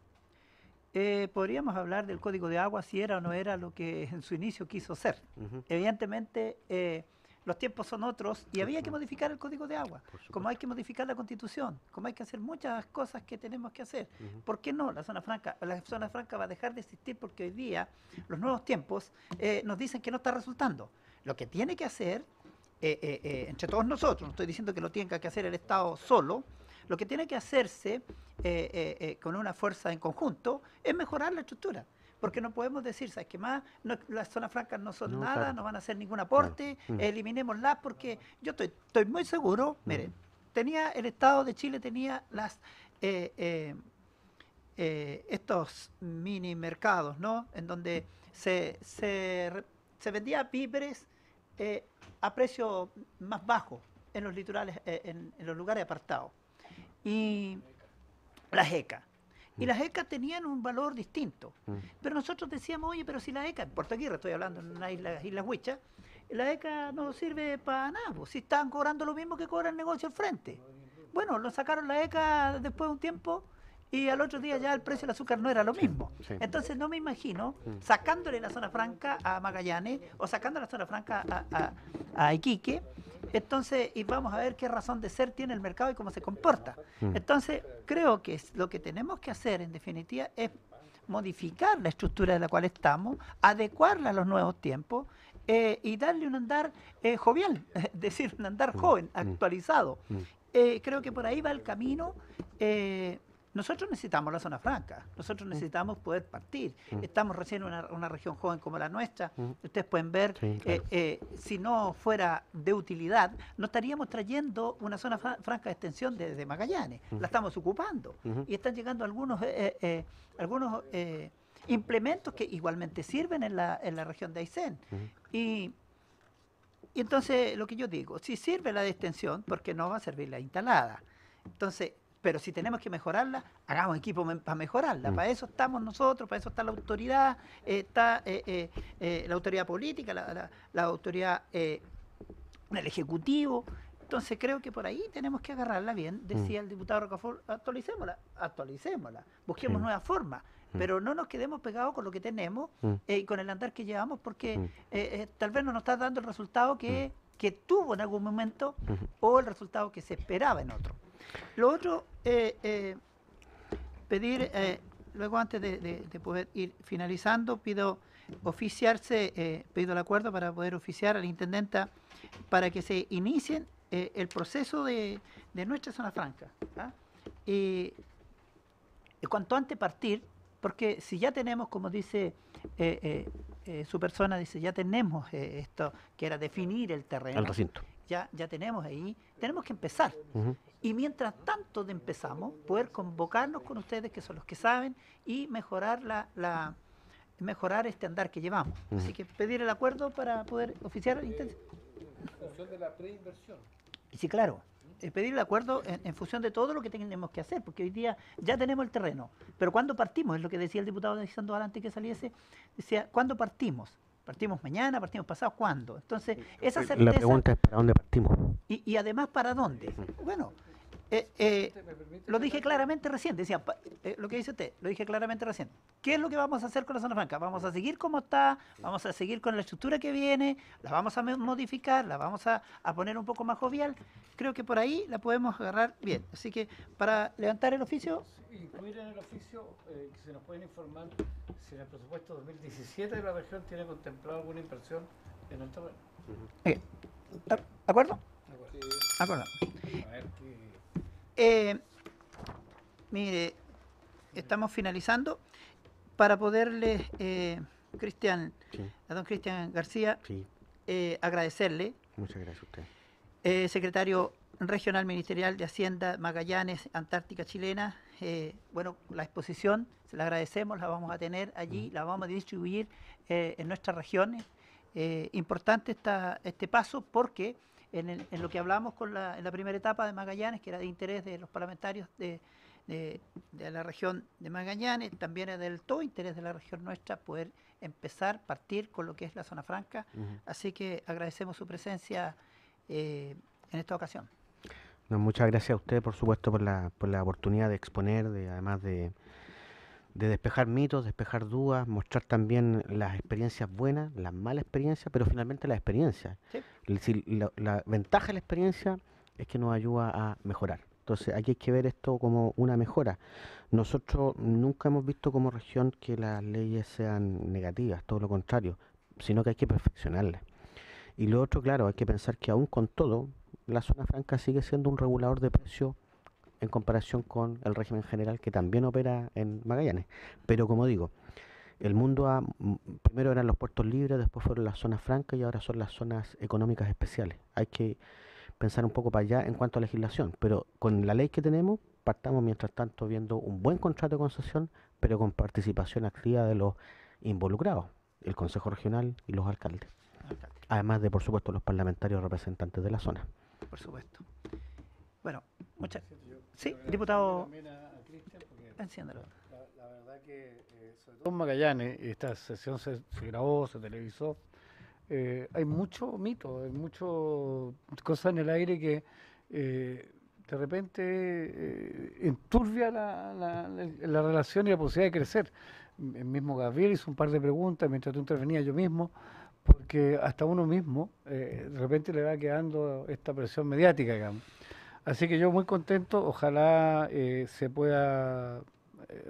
Podríamos hablar del Código de Agua, si era o no era lo que en su inicio quiso ser. Evidentemente, los tiempos son otros y había que modificar el Código de Agua, como hay que modificar la Constitución, como hay que hacer muchas cosas que tenemos que hacer. ¿Por qué no? La zona franca va a dejar de existir porque hoy día los nuevos tiempos nos dicen que no está resultando. Lo que tiene que hacer, entre todos nosotros, no estoy diciendo que lo tenga que hacer el Estado solo, lo que tiene que hacerse con una fuerza en conjunto es mejorar la estructura. Porque no podemos decir, ¿sabes qué más? No, las zonas francas no son nada,
claro.
No van a hacer ningún aporte, eliminémoslas, porque yo estoy muy seguro, miren, el Estado de Chile tenía estos mini mercados, ¿no? En donde se vendía víveres a precio más bajo en los litorales, en los lugares apartados. Y las ECA. Y las ECA tenían un valor distinto. Pero nosotros decíamos, oye, pero si la ECA, en Puerto Aguirre, estoy hablando en una isla Huicha, la ECA no sirve para nada, pues, si estaban cobrando lo mismo que cobra el negocio al frente. Bueno, lo sacaron la ECA después de un tiempo y al otro día ya el precio del azúcar no era lo mismo.
Sí.
Entonces no me imagino sacándole la zona franca a Magallanes o sacando la zona franca a Iquique. Entonces, y vamos a ver qué razón de ser tiene el mercado y cómo se comporta. Entonces, creo que lo que tenemos que hacer, en definitiva, es modificar la estructura de la cual estamos, adecuarla a los nuevos tiempos y darle un andar jovial, es decir, un andar joven, actualizado. Creo que por ahí va el camino. Nosotros necesitamos la zona franca, nosotros necesitamos poder partir. Estamos recién en una región joven como la nuestra. Ustedes pueden ver,
Sí, claro.
si no fuera de utilidad, no estaríamos trayendo una zona franca de extensión desde Magallanes. La estamos ocupando. Y están llegando algunos implementos que igualmente sirven en la región de Aysén. Y entonces, lo que yo digo, si sirve la de extensión, ¿por qué no va a servir la instalada? Entonces, pero si tenemos que mejorarla, hagamos equipo para mejorarla. Para eso estamos nosotros, para eso está la autoridad, está la autoridad política, la autoridad del Ejecutivo. Entonces creo que por ahí tenemos que agarrarla bien. Decía el diputado Rocafort, actualicémosla, busquemos nuevas formas. Pero no nos quedemos pegados con lo que tenemos y con el andar que llevamos, porque tal vez no nos está dando el resultado que tuvo en algún momento o el resultado que se esperaba en otro. Lo otro, pedir, luego antes de poder ir finalizando, pido el acuerdo para poder oficiar a la intendenta para que se inicien el proceso de nuestra zona franca. Y cuanto antes partir, porque si ya tenemos, como dice su persona, dice, ya tenemos esto, que era definir el terreno.
El recinto.
Ya tenemos ahí, tenemos que empezar. Y mientras tanto empezamos, poder convocarnos con ustedes, que son los que saben, y mejorar mejorar este andar que llevamos. Así que pedir el acuerdo para poder oficiar
En función de la preinversión.
Sí, claro. Pedir el acuerdo en función de todo lo que tenemos que hacer, porque hoy día ya tenemos el terreno. Pero ¿cuándo partimos? Es lo que decía el diputado de Sandoval antes que saliese. Decía, ¿cuándo partimos? ¿Partimos mañana? ¿Partimos pasado? ¿Cuándo? Entonces, esa certeza...
La pregunta es ¿para dónde partimos?
Y además, ¿para dónde? Bueno, Lo dije claramente recién, decía, lo que dice usted, lo dije claramente recién. ¿Qué es lo que vamos a hacer con la zona franca? Vamos a seguir como está, vamos a seguir con la estructura que viene, la vamos a modificar, la vamos a poner un poco más jovial. Creo que por ahí la podemos agarrar bien. Así que para levantar el oficio...
Incluir en el oficio que se nos pueden informar si en el presupuesto 2017 de la región tiene contemplado alguna inversión en el terreno.
¿De acuerdo? De acuerdo.
A ver qué...
mire, estamos finalizando para poderle, Cristian,
Sí.
a don Cristian García,
Sí,
agradecerle,
muchas gracias a usted.
secretario regional ministerial de Hacienda Magallanes, Antártica Chilena. Bueno, la exposición, se la agradecemos, la vamos a tener allí, la vamos a distribuir en nuestras regiones. Importante este paso porque en lo que hablamos en la primera etapa de Magallanes, que era de interés de los parlamentarios de la región de Magallanes, también es del todo interés de la región nuestra poder empezar, partir con lo que es la zona franca. Así que agradecemos su presencia en esta ocasión.
No, muchas gracias a usted, por supuesto, por la oportunidad de exponer, además de despejar mitos, despejar dudas, mostrar también las experiencias buenas, las malas experiencias, pero finalmente las experiencias.
Sí.
La ventaja de la experiencia es que nos ayuda a mejorar. Entonces aquí hay que ver esto como una mejora. Nosotros nunca hemos visto como región que las leyes sean negativas, todo lo contrario, sino que hay que perfeccionarlas. Y lo otro, claro, hay que pensar que aún con todo, la zona franca sigue siendo un regulador de precios en comparación con el régimen general que también opera en Magallanes. Pero como digo, el mundo primero eran los puertos libres, después fueron las zonas francas y ahora son las zonas económicas especiales. Hay que pensar un poco para allá en cuanto a legislación, pero con la ley que tenemos, partamos mientras tanto viendo un buen contrato de concesión, pero con participación activa de los involucrados, el Consejo Regional y los alcaldes. Además de, por supuesto, los parlamentarios representantes de la zona.
Por supuesto. Bueno, sí, diputado.
También a Cristian, porque
Enciéndalo.
la verdad que, sobre todo en Magallanes, esta sesión se grabó, se televisó, hay mucho mito, hay mucho cosas en el aire que de repente enturbia la relación y la posibilidad de crecer. El mismo Gabriel hizo un par de preguntas mientras tú intervenías, yo mismo, porque hasta uno mismo de repente le va quedando esta presión mediática, digamos. Así que yo muy contento, ojalá se pueda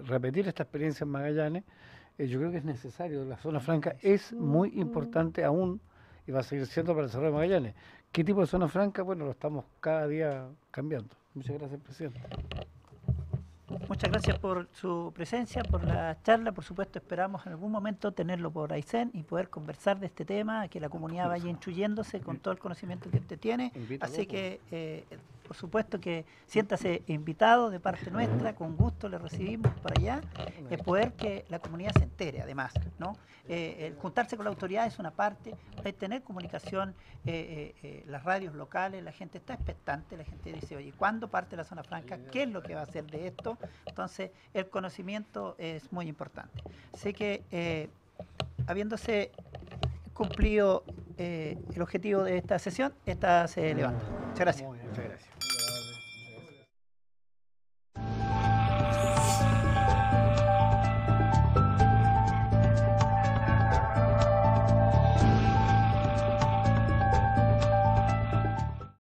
repetir esta experiencia en Magallanes. Yo creo que es necesario, la zona franca es muy importante aún y va a seguir siendo para el desarrollo de Magallanes. ¿Qué tipo de zona franca? Bueno, lo estamos cada día cambiando. Muchas gracias, presidente.
Muchas gracias por su presencia, por la charla. Por supuesto, esperamos en algún momento tenerlo por Aysén y poder conversar de este tema, que la comunidad vaya instruyéndose con todo el conocimiento que usted tiene. Así que, por supuesto que siéntase invitado de parte nuestra, con gusto le recibimos para allá, poder que la comunidad se entere, además, ¿no? El juntarse con la autoridad es una parte, tener comunicación, las radios locales, la gente está expectante, la gente dice, oye, ¿cuándo parte la zona franca? ¿Qué es lo que va a hacer de esto? Entonces, el conocimiento es muy importante. Así que, habiéndose cumplido el objetivo de esta sesión, esta se levanta. Muchas gracias.
Muchas gracias.